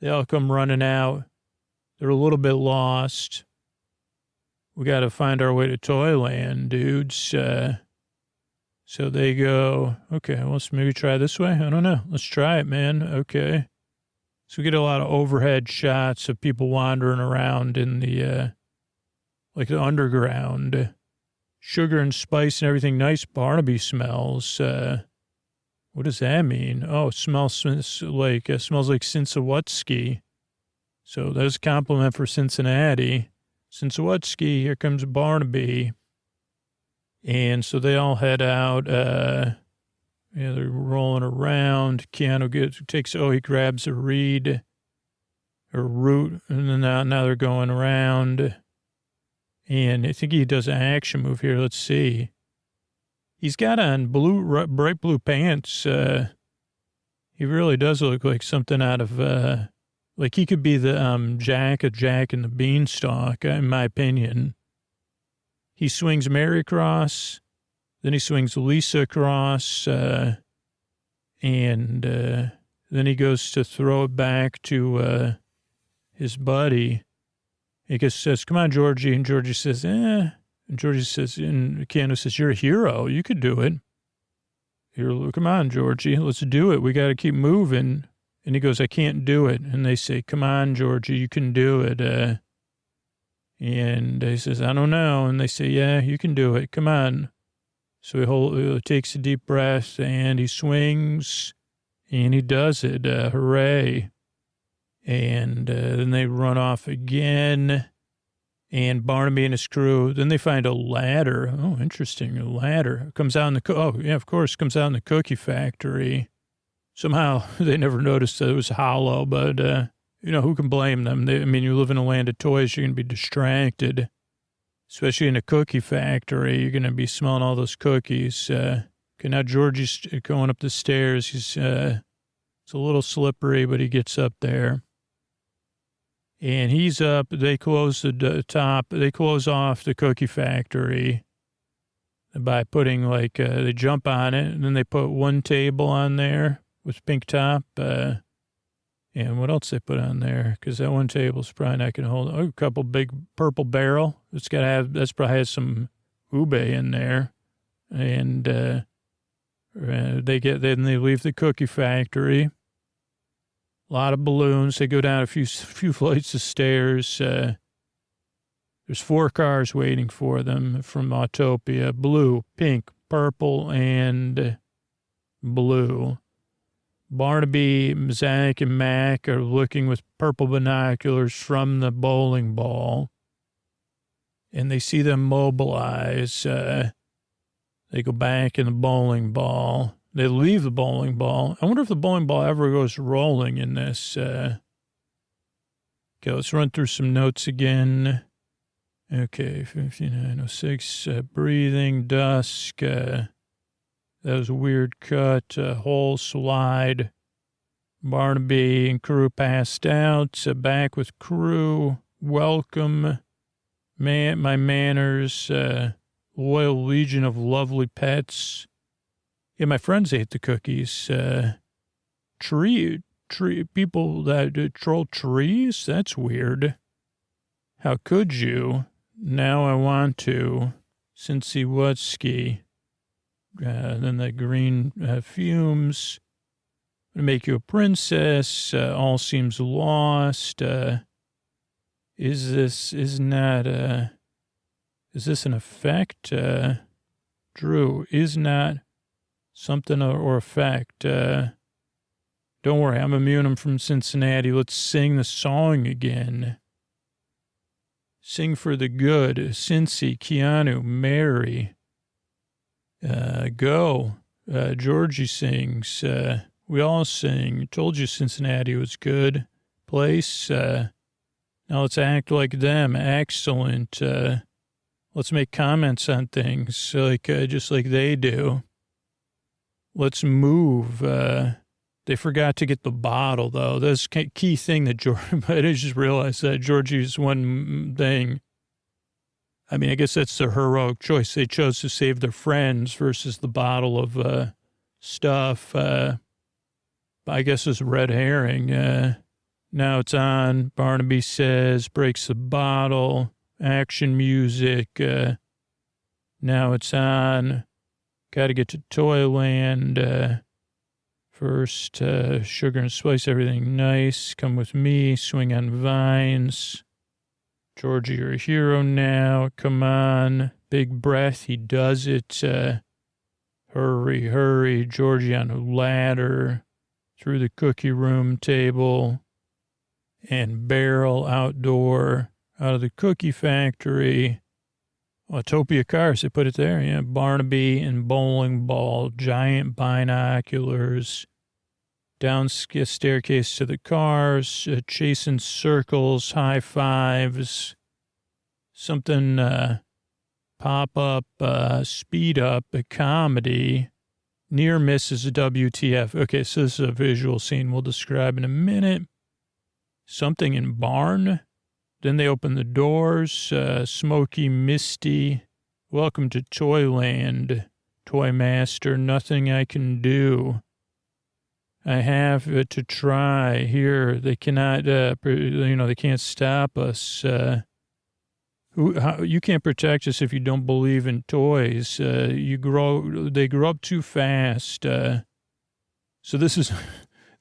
They all come running out. They're a little bit lost. We got to find our way to Toyland, dudes. So they go, okay, well, let's maybe try this way. I don't know. Let's try it, man. Okay. So we get a lot of overhead shots of people wandering around in the, like the underground. Sugar and spice and everything. Nice Barnaby smells. What does that mean? Oh, it smells like Cincinnati. So there's a compliment for Cincinnati. Cincinnati, here comes Barnaby. And so they all head out. They're rolling around. Keanu he grabs a reed or root, and then now they're going around. And I think he does an action move here. Let's see. He's got on bright blue pants. He really does look like something out of, like he could be the Jack and the Beanstalk, in my opinion. He swings Mary across, then he swings Lisa across, and then he goes to throw it back to his buddy. He says, come on, Georgie. And Georgie says, And Georgie says, and Keanu says, you're a hero. You could do it. Come on, Georgie. Let's do it. We got to keep moving. And he goes, I can't do it. And they say, come on, Georgie, you can do it. And he says, I don't know. And they say, yeah, you can do it. Come on. So he takes a deep breath and he swings and he does it. Hooray. And then they run off again. And Barnaby and his crew, then they find a ladder. Oh, interesting. A ladder comes out in comes out in the cookie factory. Somehow they never noticed that it was hollow, but, who can blame them? You live in a land of toys, you're going to be distracted, especially in a cookie factory. You're going to be smelling all those cookies. Okay, now Georgie's going up the stairs. It's a little slippery, but he gets up there. And he's up. They close the top. They close off the cookie factory by putting they jump on it, and then they put one table on there with pink top. And what else they put on there? Because that one table's probably not going to hold. Oh, a couple big purple barrel. That's probably has some ube in there. And then they leave the cookie factory. A lot of balloons. They go down a few flights of stairs. There's 4 cars waiting for them from Autopia. Blue, pink, purple, and blue. Barnaby, Zach, and Mac are looking with purple binoculars from the bowling ball. And they see them mobilize. They go back in the bowling ball. They leave the bowling ball. I wonder if the bowling ball ever goes rolling in this. Okay, let's run through some notes again. Okay, 5906, breathing, dusk. That was a weird cut, whole slide. Barnaby and crew passed out. Back with crew. Welcome. My manners. Loyal legion of lovely pets. Yeah, my friends ate the cookies. Tree people that troll trees? That's weird. How could you? Now I want to. Cincy Wutsky. Then the green fumes. Gonna make you a princess. All seems lost. Is this an effect? Drew, is not something or effect. Don't worry, I'm immune. I'm from Cincinnati. Let's sing the song again. Sing for the good. Cincy, Keanu, Mary. Go. Georgie sings. We all sing. Told you Cincinnati was good place. Now let's act like them. Excellent. Let's make comments on things just like they do. let's move. They forgot to get the bottle, though. That's a key thing that I just realized that Georgie's one thing. I mean, I guess that's their heroic choice. They chose to save their friends versus the bottle of stuff. I guess it's a red herring. Now it's on. Barnaby says, breaks the bottle, action music. Now it's on. Got to get to Toyland. First, sugar and spice, everything nice. Come with me, swing on vines. Georgie, you're a hero now. Come on. Big breath, he does it. Hurry, hurry. Georgie on a ladder. Through the cookie room table. And barrel outdoor. Out of the cookie factory. Autopia cars, they put it there. Yeah, Barnaby and bowling ball. Giant binoculars. Down staircase to the cars, chasing circles, high fives, something pop up, speed up, a comedy, near misses WTF. Okay, so this is a visual scene we'll describe in a minute. Something in barn. Then they open the doors, smoky, misty. Welcome to Toyland, Toy Master, nothing I can do. I have to try here. They cannot, they can't stop us. You can't protect us if you don't believe in toys. They grow up too fast. So this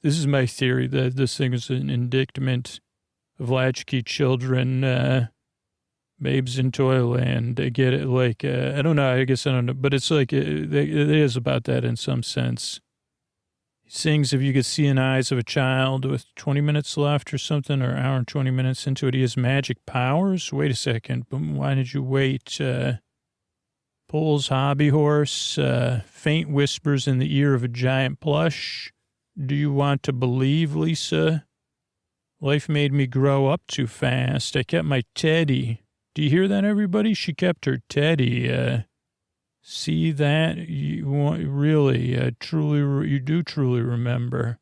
is my theory that this thing is an indictment of latchkey children, babes in Toyland. They get it like, I don't know, I guess I don't know, but it's like, it is about that in some sense. Sings if you could see in eyes of a child with 20 minutes left or something, or an hour and 20 minutes into it. He has magic powers. Wait a second. Why did you wait? Pulls hobby horse. Faint whispers in the ear of a giant plush. Do you want to believe, Lisa? Life made me grow up too fast. I kept my teddy. Do you hear that, everybody? She kept her teddy. See that? You truly remember.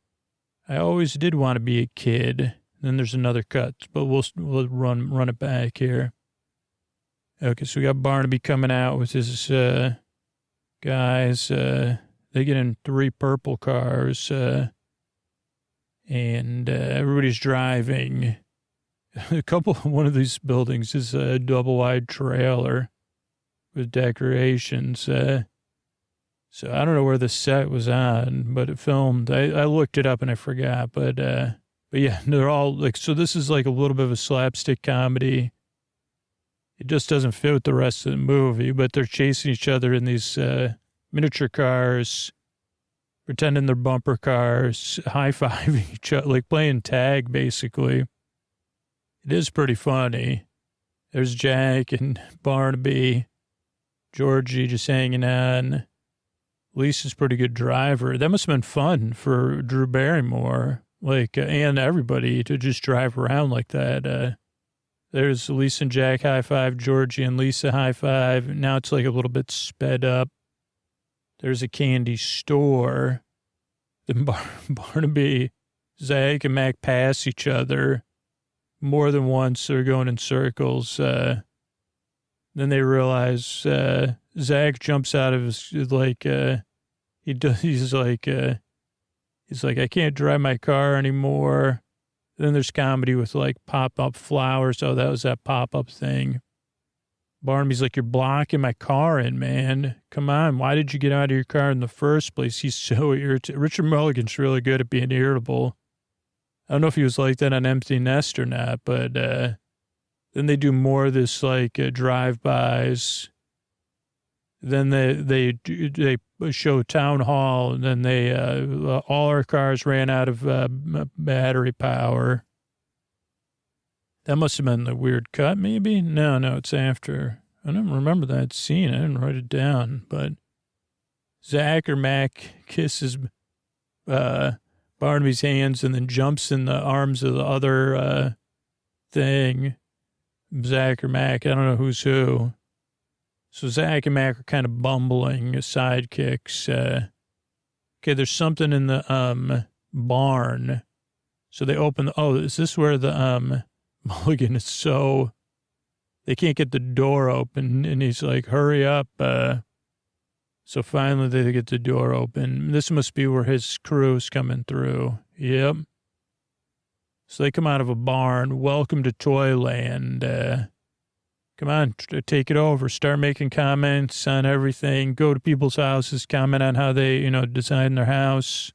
I always did want to be a kid. Then there's another cut, but we'll run it back here. Okay, so we got Barnaby coming out with his guys. They get in 3 purple cars, and everybody's driving. One of these buildings is a double-wide trailer with decorations. So I don't know where the set was on, but it filmed. I looked it up and I forgot, but yeah, they're all like, so this is like a little bit of a slapstick comedy. It just doesn't fit with the rest of the movie, but they're chasing each other in these miniature cars, pretending they're bumper cars, high-fiving each other, like playing tag, basically. It is pretty funny. There's Jack and Barnaby. Georgie just hanging on. Lisa's pretty good driver. That must have been fun for Drew Barrymore, and everybody to just drive around like that. There's Lisa and Jack high five, Georgie and Lisa high five. Now it's like a little bit sped up. There's a candy store. Then Barnaby, Zach, and Mac pass each other more than once. They're going in circles. Then they realize Zach jumps out of his, he's like, I can't drive my car anymore. Then there's comedy with pop-up flowers. Oh, that was that pop-up thing. Barnaby's like, you're blocking my car in, man. Come on. Why did you get out of your car in the first place? He's so irritated. Richard Mulligan's really good at being irritable. I don't know if he was like that on Empty Nest or not, but then they do more of this drive-bys. Then they show town hall, and then they all our cars ran out of battery power. That must have been the weird cut, maybe? No, it's after. I don't remember that scene. I didn't write it down, but Zach or Mac kisses Barnaby's hands and then jumps in the arms of the other thing. Zach or Mac, I don't know who's who. So Zach and Mac are kind of bumbling sidekicks. okay, there's something in the barn. So they open, is this where the Mulligan is so, they can't get the door open, and he's like, hurry up. So finally they get the door open. This must be where his crew's coming through. Yep. So they come out of a barn. Welcome to Toyland. Come on, take it over. Start making comments on everything. Go to people's houses, comment on how they, design their house.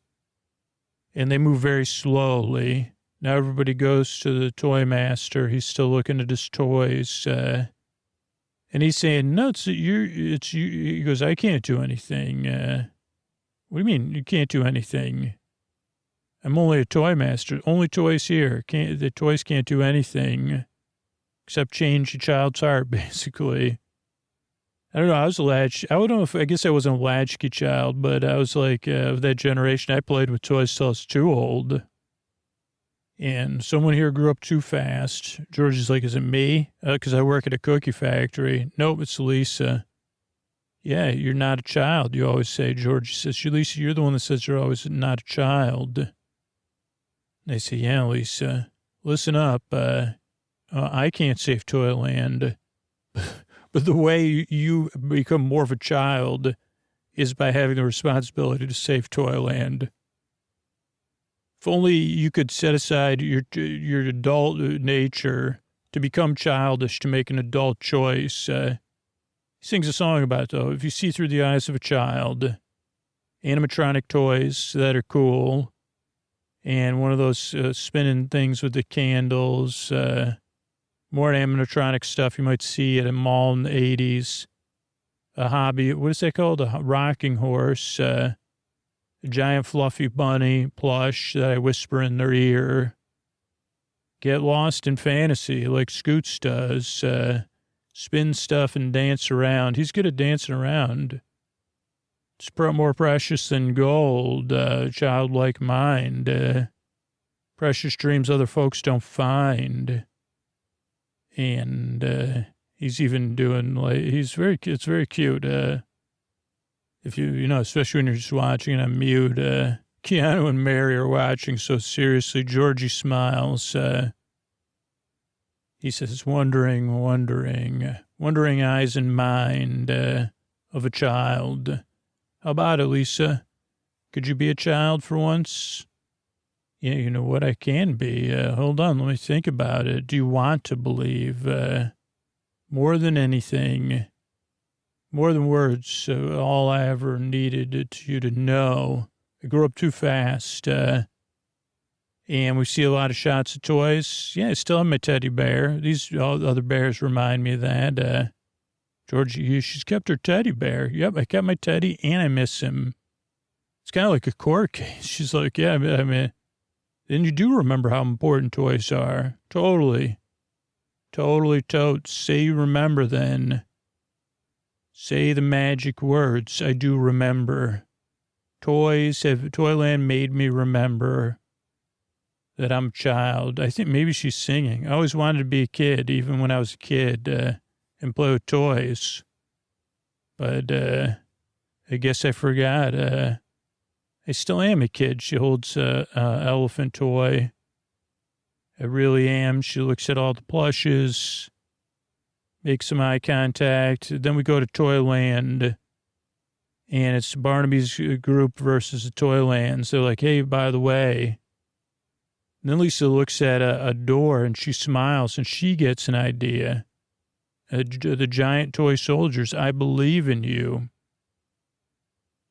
And they move very slowly. Now everybody goes to the toy master. He's still looking at his toys. And he's saying, no, it's you. He goes, I can't do anything. What do you mean you can't do anything? I'm only a toy master. Only toys here. The toys can't do anything except change a child's heart, basically. I don't know. I don't know if, I guess I wasn't a latchkey child, but I was like, of that generation, I played with toys till I was too old. And someone here grew up too fast. George is like, is it me? Because I work at a cookie factory. Nope, it's Lisa. Yeah, you're not a child, you always say. George says, Lisa, you're the one that says you're always not a child. They say, yeah, Lisa, listen up. I can't save Toyland. But the way you become more of a child is by having the responsibility to save Toyland. If only you could set aside your adult nature to become childish, to make an adult choice. He sings a song about it, though. If you see through the eyes of a child, animatronic toys that are cool, and one of those spinning things with the candles, more animatronic stuff you might see at a mall in the 80s, a hobby, what is that called? A rocking horse, a giant fluffy bunny plush that I whisper in their ear. Get lost in fantasy like Scoots does. Spin stuff and dance around. He's good at dancing around. It's more precious than gold, childlike mind. Precious dreams other folks don't find. And he's even doing it's very cute. If especially when you're just watching on mute, Keanu and Mary are watching so seriously. Georgie smiles. He says, wondering eyes and mind of a child. How about it, Lisa? Could you be a child for once? Yeah, you know what? I can be. Hold on, let me think about it. Do you want to believe? More than anything, more than words, all I ever needed you to know. I grew up too fast. And we see a lot of shots of toys. Yeah, I still have my teddy bear. These other bears remind me of that. Georgie, she's kept her teddy bear. Yep, I kept my teddy and I miss him. It's kind of like a court case. She's like, yeah, I mean, then you do remember how important toys are. Totally. Totes. Say you remember then. Say the magic words. I do remember. Toyland made me remember that I'm a child. I think maybe she's singing. I always wanted to be a kid, even when I was a kid, and play with toys. But I guess I forgot. I still am a kid. She holds a elephant toy. I really am. She looks at all the plushes, makes some eye contact. Then we go to Toyland, and it's Barnaby's group versus the Toylands. They're like, hey, by the way. And then Lisa looks at a door, and she smiles, and she gets an idea. The giant toy soldiers, I believe in you.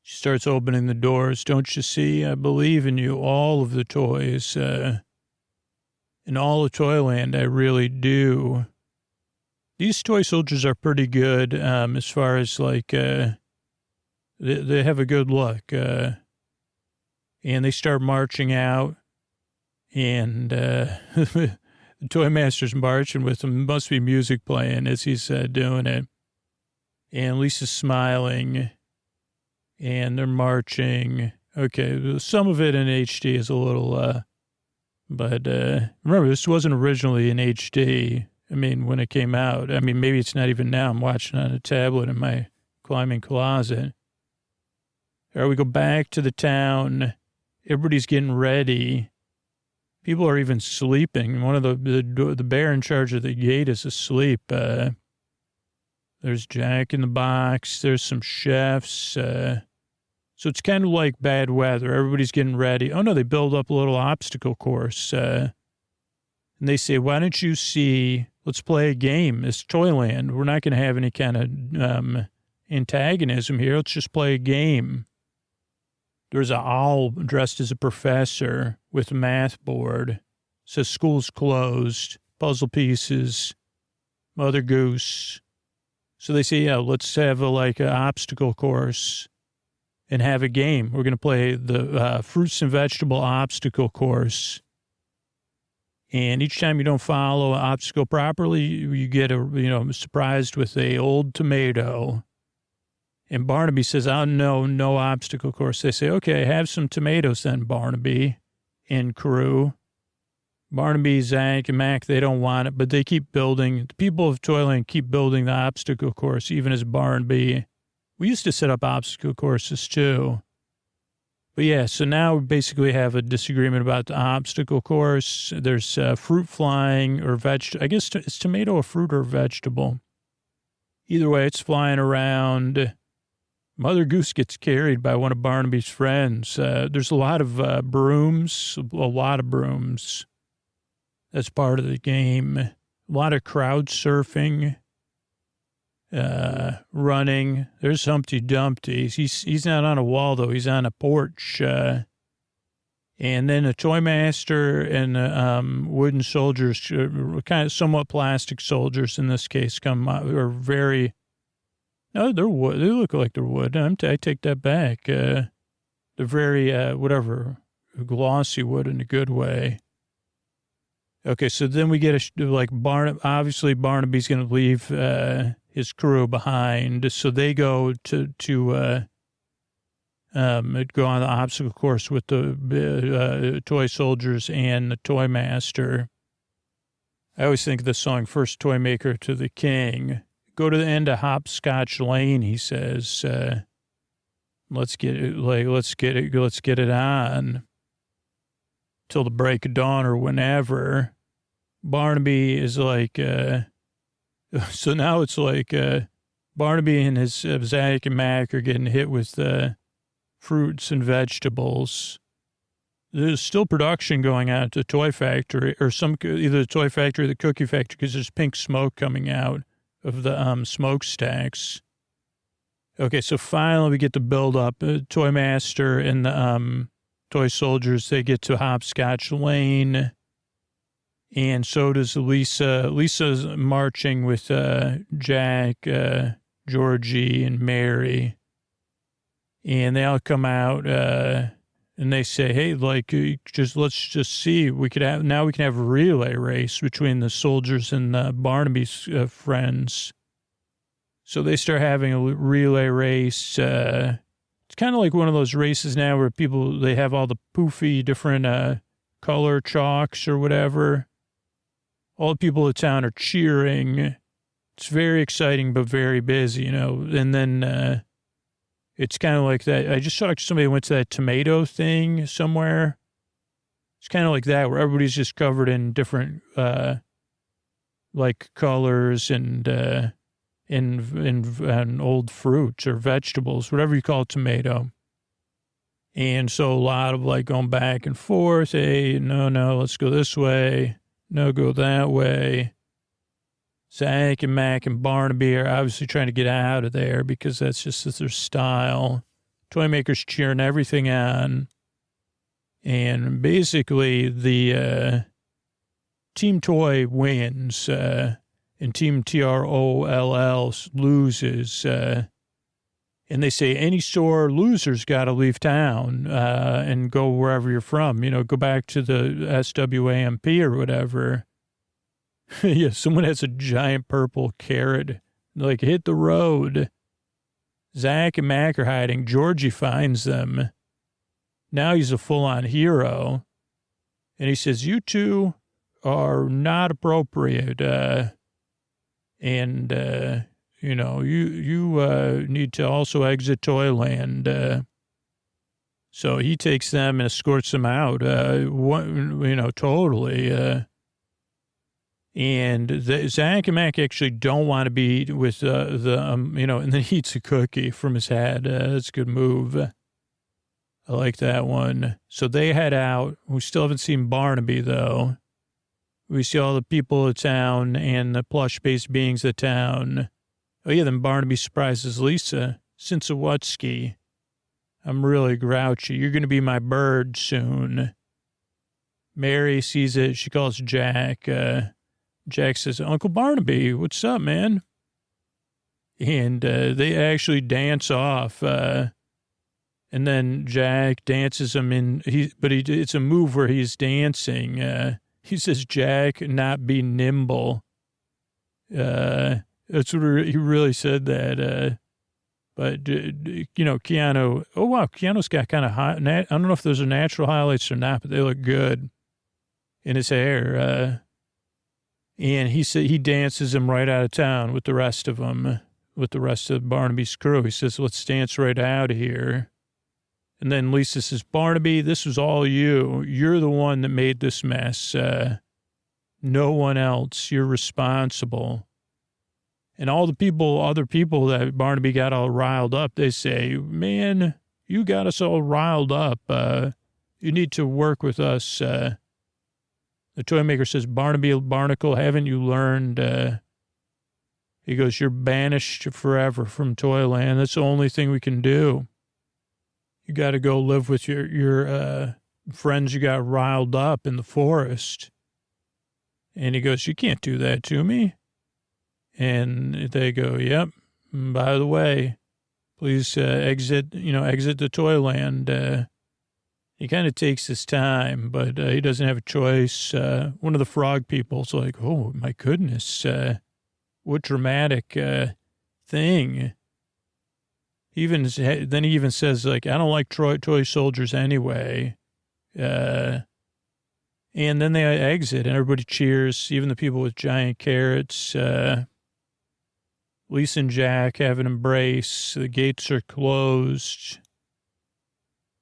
She starts opening the doors. Don't you see? I believe in you. All of the toys. In all of Toyland, I really do. These toy soldiers are pretty good as far as, like, they have a good look. And they start marching out. And the toy master's marching with them. Must be music playing as he's doing it. And Lisa's smiling. And they're marching. Okay, some of it in HD is a little, but remember, this wasn't originally in HD. I mean, when it came out. I mean, maybe it's not even now. I'm watching on a tablet in my climbing closet. All right, we go back to the town. Everybody's getting ready. People are even sleeping. One of the bear in charge of the gate is asleep. There's Jack in the Box. There's some chefs. So it's kind of like bad weather. Everybody's getting ready. Oh, no, they build up a little obstacle course. And they say, why don't you let's play a game. It's Toyland. We're not going to have any kind of antagonism here. Let's just play a game. There's an owl dressed as a professor with a math board. Says school's closed. Puzzle pieces. Mother Goose. So they say, yeah, let's have an obstacle course and have a game. We're going to play the fruits and vegetable obstacle course. And each time you don't follow an obstacle properly, you get surprised with a old tomato. And Barnaby says, oh, no obstacle course. They say, okay, have some tomatoes then, Barnaby and crew. Barnaby, Zach, and Mac, they don't want it, but they keep building. The people of Toyland keep building the obstacle course, even as Barnaby. We used to set up obstacle courses, too. But, yeah, so now we basically have a disagreement about the obstacle course. There's fruit flying or vegetable. I guess it's tomato a fruit or vegetable. Either way, it's flying around. Mother Goose gets carried by one of Barnaby's friends. There's a lot of brooms, That's part of the game. A lot of crowd surfing, running. There's Humpty Dumpty. He's not on a wall, though. He's on a porch. And then a toy master and wooden soldiers, kind of somewhat plastic soldiers in this case, are very... No, they're wood. They look like they're wood. I take that back. They're very, glossy wood in a good way. Okay, so then we get obviously Barnaby's going to leave his crew behind. So they go to go on the obstacle course with the toy soldiers and the toy master. I always think of the song, First Toy Maker to the King. Go to the end of Hopscotch Lane, he says. Let's get it on till the break of dawn or whenever. Barnaby is so now it's Barnaby and his Zach and Mac are getting hit with fruits and vegetables. There's still production going on at the toy factory or either the toy factory or the cookie factory because there's pink smoke coming out of the smokestacks. Okay, so finally we get the build up. Toy Master and the toy soldiers, they get to Hopscotch Lane. And so does Lisa. Lisa's marching with Jack, Georgie, and Mary. And they all come out and they say, hey, let's just see. We can have a relay race between the soldiers and Barnaby's friends. So they start having a relay race. It's kind of like one of those races now where they have all the poofy different color chalks or whatever. All the people of town are cheering. It's very exciting, but very busy, and then it's kind of like that. I just saw somebody went to that tomato thing somewhere. It's kind of like that where everybody's just covered in different colors and old fruits or vegetables, whatever you call tomato. And so a lot of going back and forth. Hey, no, let's go this way. No, go that way. Zach and Mac and Barnaby are obviously trying to get out of there because that's their style. Toymaker's cheering everything on. And basically the Team Toy wins and Team TROLL loses. And they say any sore loser's got to leave town and go wherever you're from. Go back to the SWAMP or whatever. Yeah, someone has a giant purple carrot. Hit the road. Zach and Mac are hiding. Georgie finds them. Now he's a full-on hero. And he says, you two are not appropriate. You need to also exit Toyland. So he takes them and escorts them out, totally. And Zach and Mac actually don't want to be with and then he eats a cookie from his hat. That's a good move. I like that one. So they head out. We still haven't seen Barnaby, though. We see all the people of town and the plush-based beings of town. Oh, yeah, then Barnaby surprises Lisa. Sinsawatsky. I'm really grouchy. You're going to be my bird soon. Mary sees it. She calls Jack. Jack says, Uncle Barnaby, what's up, man? And they actually dance off. And then Jack dances him in. It's a move where he's dancing. He says, Jack, not be nimble. That's what he really said that. But, Keanu, oh, wow, Keanu's got kind of hot. I don't know if those are natural highlights or not, but they look good in his hair. And he said he dances him right out of town with the rest of them, with the rest of Barnaby's crew. He says, let's dance right out of here. And then Lisa says, Barnaby, this was all you. You're the one that made this mess. No one else. You're responsible. And all the other people that Barnaby got all riled up, they say, man, you got us all riled up. You need to work with us. The toy maker says, Barnaby Barnacle, haven't you learned? He goes, you're banished forever from Toyland. That's the only thing we can do. You got to go live with your friends you got riled up in the forest. And he goes, you can't do that to me. And they go, yep, by the way, please exit the Toyland. He kind of takes his time, but he doesn't have a choice. One of the frog people's like, oh, my goodness, what dramatic thing. Then he even says, like, I don't like toy soldiers anyway. And then they exit, and everybody cheers, even the people with giant carrots. Lisa and Jack have an embrace. The gates are closed.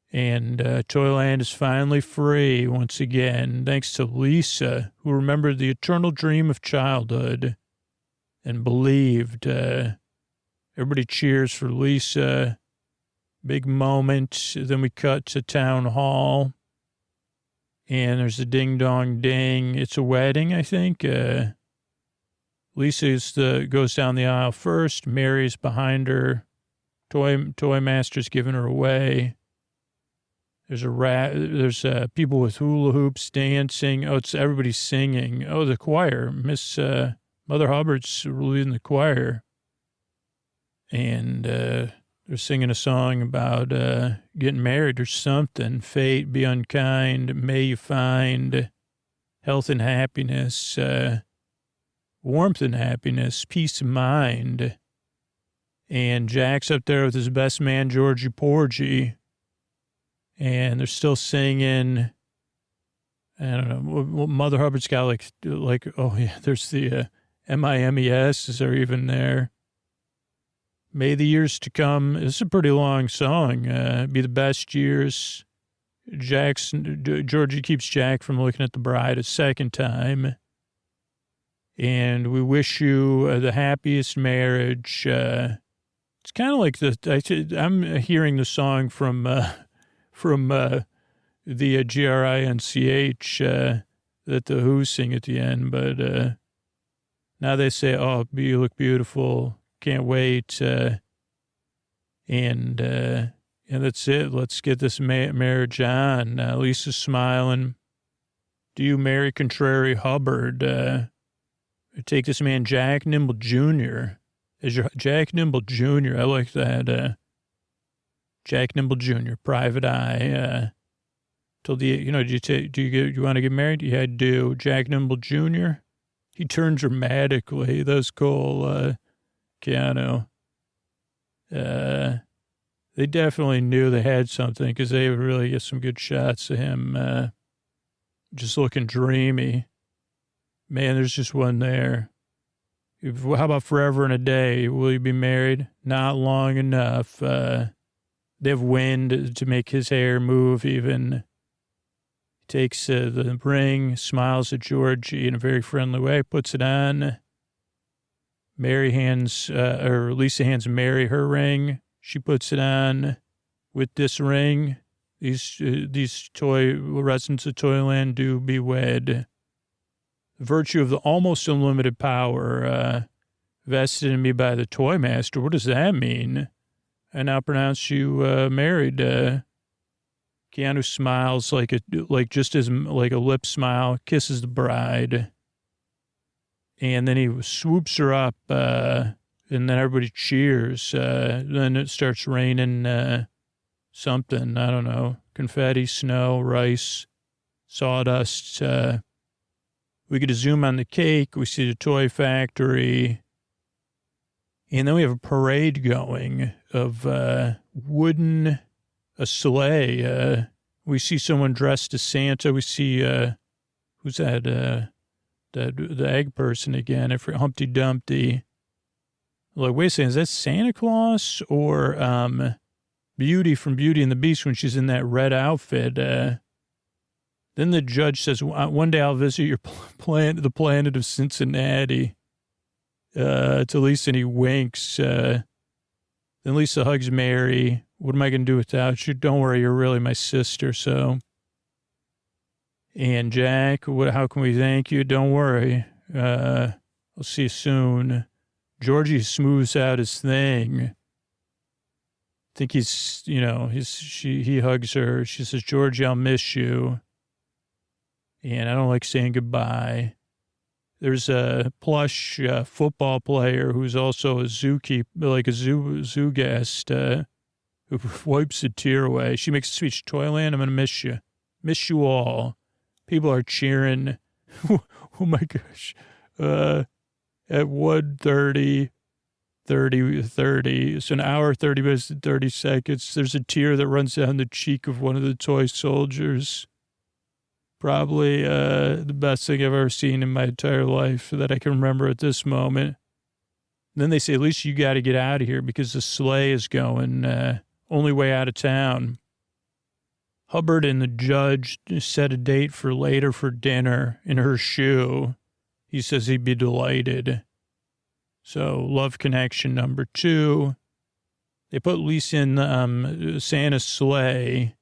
And Toyland is finally free once again, thanks to Lisa, who remembered the eternal dream of childhood and believed. Everybody cheers for Lisa. Big moment. Then we cut to town hall. And there's a ding-dong-ding. It's a wedding, I think. Lisa goes down the aisle first. Mary's behind her. Toy Master's giving her away. There's people with hula hoops dancing. Oh, it's everybody singing. Oh, the choir. Miss Mother Hubbard's leading the choir. And they're singing a song about getting married or something. Fate, be unkind. May you find health and happiness. Warmth and happiness. Peace of mind. And Jack's up there with his best man, Georgie Porgy. And they're still singing. I don't know. Mother Hubbard's got like, oh yeah, there's the MIMES. Is there even there? May the years to come. It's a pretty long song. Be the best years. Georgie keeps Jack from looking at the bride a second time. And we wish you the happiest marriage. It's kind of like I'm hearing the song from the GRINCH that the Who sing at the end, but now they say, oh, you look beautiful, can't wait, and that's it. Let's get this marriage on. Lisa's smiling. Do you marry Contrary Hubbard? Take this man, Jack Nimble Jr. As your Jack Nimble Jr. I like that. Jack Nimble Jr., private eye. Till the, you want to get married? Yeah, I do. Jack Nimble Jr. He turned dramatically. That was cool. Keanu. They definitely knew they had something because they would really get some good shots of him just looking dreamy. Man, there's just one there. How about forever and a day? Will you be married? Not long enough. They have wind to make his hair move even. He takes the ring, smiles at Georgie in a very friendly way, puts it on. Lisa hands Mary her ring. She puts it on. With this ring, these toy residents of Toyland do be wed. The virtue of the almost unlimited power vested in me by the toy master. What does that mean? I now pronounce you married. Keanu smiles like a lip smile, kisses the bride, and then he swoops her up, and then everybody cheers. Then it starts raining something, I don't know, confetti, snow, rice, sawdust. We get a zoom on the cake. We see the toy factory. And then we have a parade going of a sleigh. We see someone dressed as Santa. We see, who's that? The egg person again. I forget, Humpty Dumpty. Like, wait a second, is that Santa Claus or Beauty from Beauty and the Beast when she's in that red outfit? Then the judge says, one day I'll visit your the planet of Cincinnati. To Lisa, and he winks. Then Lisa hugs Mary. What am I going to do without you? Don't worry, you're really my sister, so. And Jack, how can we thank you? Don't worry. I'll see you soon. Georgie smooths out his thing. I think he hugs her. She says, Georgie, I'll miss you. And I don't like saying goodbye. There's a plush football player who's also a zookeeper, like a zoo guest, who wipes a tear away. She makes a speech, Toyland, I'm going to miss you. Miss you all. People are cheering. Oh, my gosh. At 1:30, 30, so an hour, 30 minutes, and 30 seconds, there's a tear that runs down the cheek of one of the toy soldiers. Probably the best thing I've ever seen in my entire life that I can remember at this moment. Then they say, at least you got to get out of here because the sleigh is going, only way out of town. Hubbard and the judge set a date for later for dinner in her shoe. He says he'd be delighted. So love connection number 2. They put Lisa in Santa's sleigh.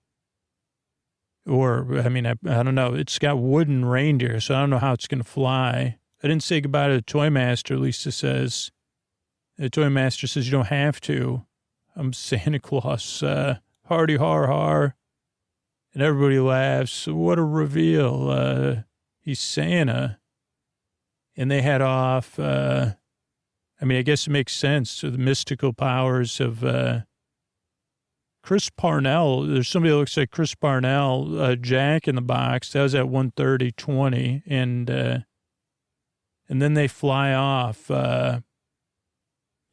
Or, I mean, I don't know. It's got wooden reindeer, so I don't know how it's going to fly. I didn't say goodbye to the toy master, Lisa says. The toy master says, you don't have to. I'm Santa Claus. Hardy har har. And everybody laughs. What a reveal. He's Santa. And they head off. I guess it makes sense. So the mystical powers of Chris Parnell. There's somebody that looks like Chris Parnell, Jack in the box. That was at 1:30:20. And then they fly off.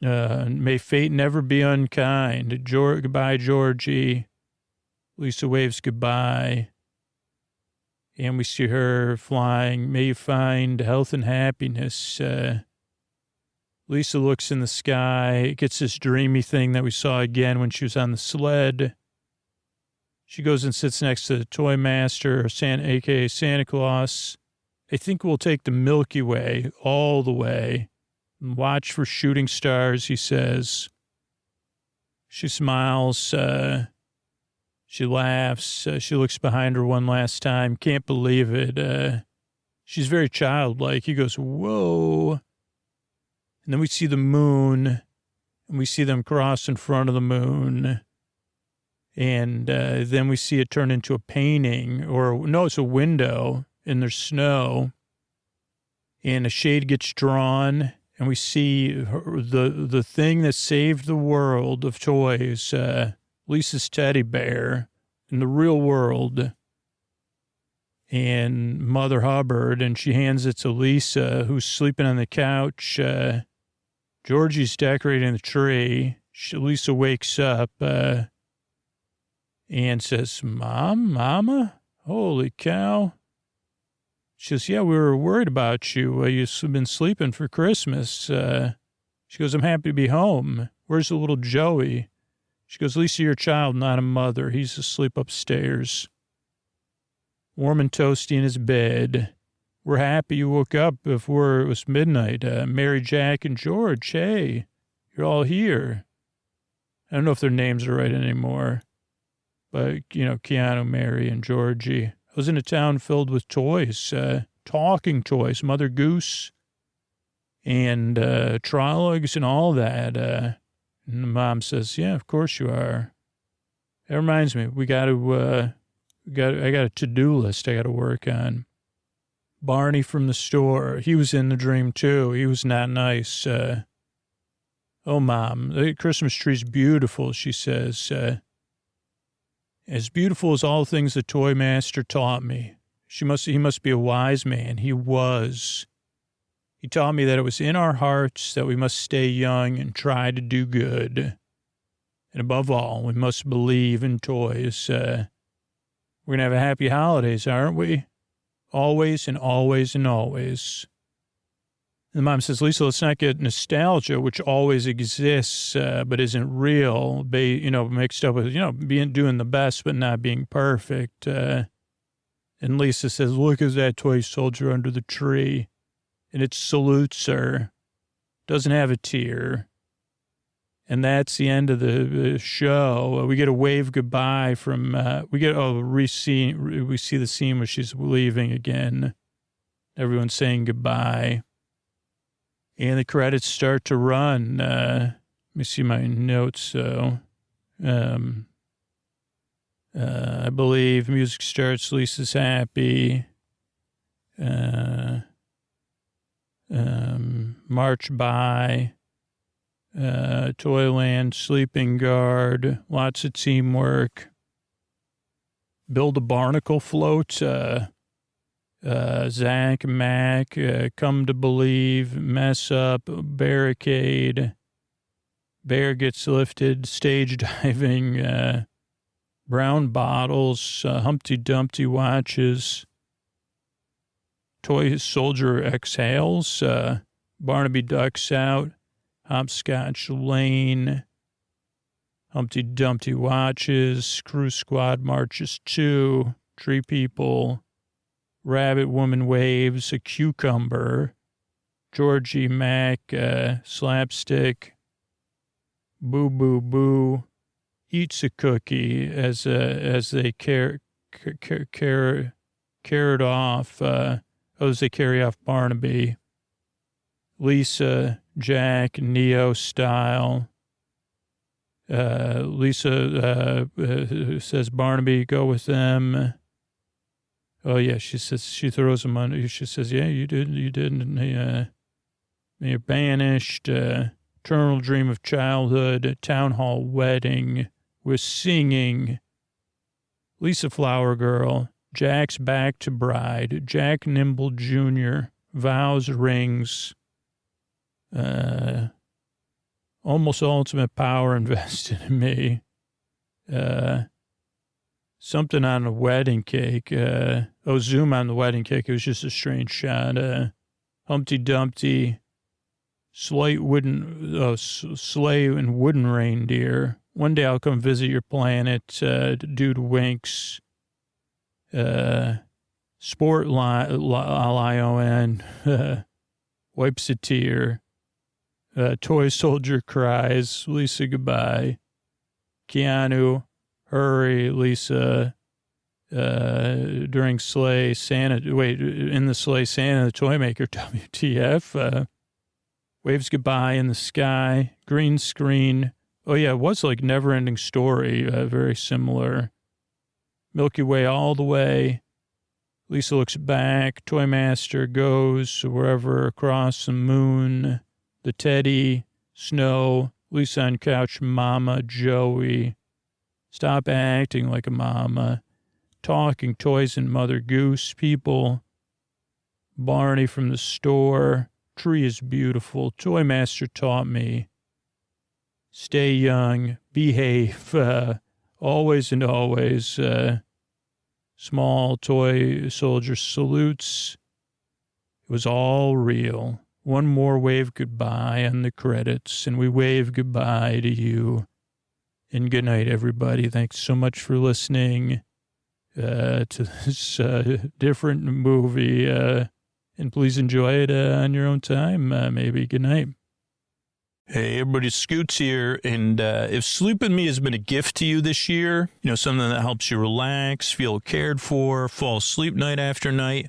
May fate never be unkind. Goodbye, Georgie. Lisa waves goodbye. And we see her flying. May you find health and happiness. Lisa looks in the sky, gets this dreamy thing that we saw again when she was on the sled. She goes and sits next to the toy master, a.k.a. Santa Claus. I think we'll take the Milky Way all the way. And watch for shooting stars, he says. She smiles. She laughs. She looks behind her one last time. Can't believe it. She's very childlike. He goes, whoa. And then we see the moon, and we see them cross in front of the moon. And then we see it turn into a painting, it's a window, and there's snow. And a shade gets drawn, and we see the thing that saved the world of toys, Lisa's teddy bear in the real world. And Mother Hubbard, and she hands it to Lisa, who's sleeping on the couch. Georgie's decorating the tree. Lisa wakes up and says, Mama? Holy cow. She says, yeah, we were worried about you. You've been sleeping for Christmas. She goes, I'm happy to be home. Where's the little Joey? She goes, Lisa, you're a child, not a mother. He's asleep upstairs, warm and toasty in his bed. We're happy you woke up before it was midnight. Mary, Jack, and George, hey, you're all here. I don't know if their names are right anymore, but, Keanu, Mary, and Georgie. I was in a town filled with toys, talking toys, Mother Goose, and Trollocs and all that. And the mom says, yeah, of course you are. That reminds me, I got a to-do list I got to work on. Barney from the store, he was in the dream too. He was not nice. Oh, Mom, the Christmas tree's beautiful, she says. As beautiful as all things the toy master taught me. He must be a wise man. He was. He taught me that it was in our hearts that we must stay young and try to do good. And above all, we must believe in toys. We're going to have a happy holidays, aren't we? Always and always and always. And the mom says, Lisa, let's not get nostalgia, which always exists, but isn't real, mixed up with, doing the best, but not being perfect. And Lisa says, look at that toy soldier under the tree. And it salutes her. Doesn't have a tear. And that's the end of the show. We get a wave goodbye from, we see the scene where she's leaving again. Everyone's saying goodbye. And the credits start to run. Let me see my notes. So, I believe music starts, Lisa's happy. March by. Toyland, sleeping guard, lots of teamwork. Build a barnacle float. Zach, Mac, come to believe, mess up, barricade. Bear gets lifted, stage diving, brown bottles, Humpty Dumpty watches. Toy soldier exhales, Barnaby ducks out. Hopscotch Lane, Humpty Dumpty watches, Crew Squad marches 2, Tree People, Rabbit Woman waves, a cucumber, Georgie Mac, slapstick, Boo Boo Boo, eats a cookie as they carry off Barnaby. Lisa, Jack, Neo style. Lisa says, Barnaby, go with them. Oh, yeah, she says, she throws him under. She says, yeah, you did. And you're banished. Eternal dream of childhood. Town hall wedding. We're singing. Lisa Flower Girl. Jack's back to bride. Jack Nimble Jr. Vows rings. Almost ultimate power invested in me. Something on a wedding cake. Zoom on the wedding cake. It was just a strange shot. Humpty Dumpty. Sleigh and wooden reindeer. One day I'll come visit your planet. Dude winks. Sport lion. Wipes a tear. Toy soldier cries. Lisa, goodbye. Keanu, hurry. Lisa, during sleigh, in the sleigh, Santa, the toy maker, WTF, waves goodbye in the sky. Green screen. Oh, yeah, it was like Never Ending Story, very similar. Milky Way all the way. Lisa looks back. Toy Master goes wherever across the moon. The teddy, snow, Lisa on couch, Mama, Joey. Stop acting like a mama. Talking toys and Mother Goose, people. Barney from the store. Tree is beautiful. Toy Master taught me. Stay young. Behave. Always and always. Small toy soldier salutes. It was all real. One more wave goodbye on the credits, and we wave goodbye to you. And good night, everybody. Thanks so much for listening to this different movie. And please enjoy it on your own time, maybe. Good night. Hey, everybody, Scoots here. And if Sleep With Me has been a gift to you this year, you know, something that helps you relax, feel cared for, fall asleep night after night,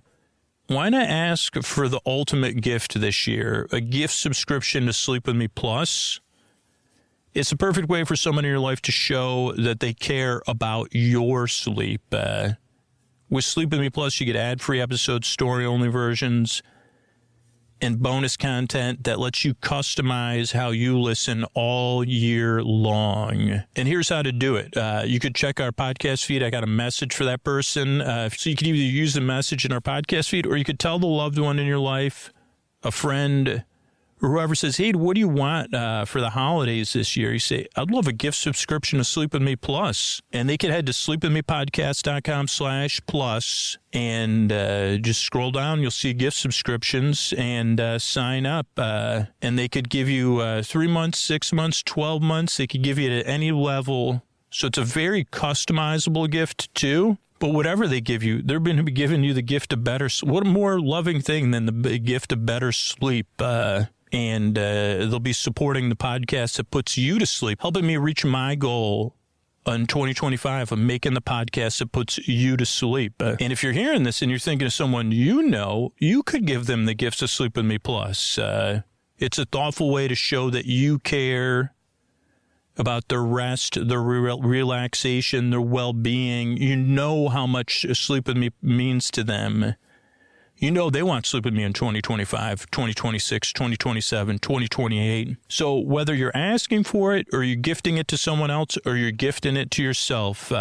why not ask for the ultimate gift this year, a gift subscription to Sleep With Me Plus? It's a perfect way for someone in your life to show that they care about your sleep. With Sleep With Me Plus, you get ad-free episodes, story-only versions, and bonus content that lets you customize how you listen all year long. And here's how to do it. You could check our podcast feed. I got a message for that person. So you could either use the message in our podcast feed, or you could tell the loved one in your life, a friend, or whoever says, hey, what do you want for the holidays this year? You say, I'd love a gift subscription to Sleep With Me Plus. And they could head to sleepwithmepodcast.com/plus and just scroll down. You'll see gift subscriptions and sign up. And they could give you 3 months, 6 months, 12 months. They could give you it at any level. So it's a very customizable gift, too. But whatever they give you, they're going to be giving you the gift of better. What a more loving thing than the gift of better sleep. And they'll be supporting the podcast that puts you to sleep, helping me reach my goal in 2025 of making the podcast that puts you to sleep. And if you're hearing this and you're thinking of someone you know, you could give them the gifts of Sleep With Me Plus. It's a thoughtful way to show that you care about their rest, their relaxation, their well-being. You know how much Sleep With Me means to them. You know they want Sleep With Me in 2025, 2026, 2027, 2028. So whether you're asking for it or you're gifting it to someone else or you're gifting it to yourself,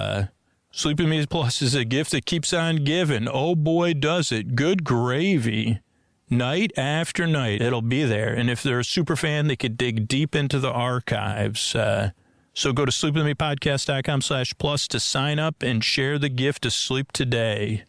Sleep With Me Plus is a gift that keeps on giving. Oh, boy, does it. Good gravy. Night after night, it'll be there. And if they're a super fan, they could dig deep into the archives. So go to sleepwithmepodcast.com/plus to sign up and share the gift of sleep today.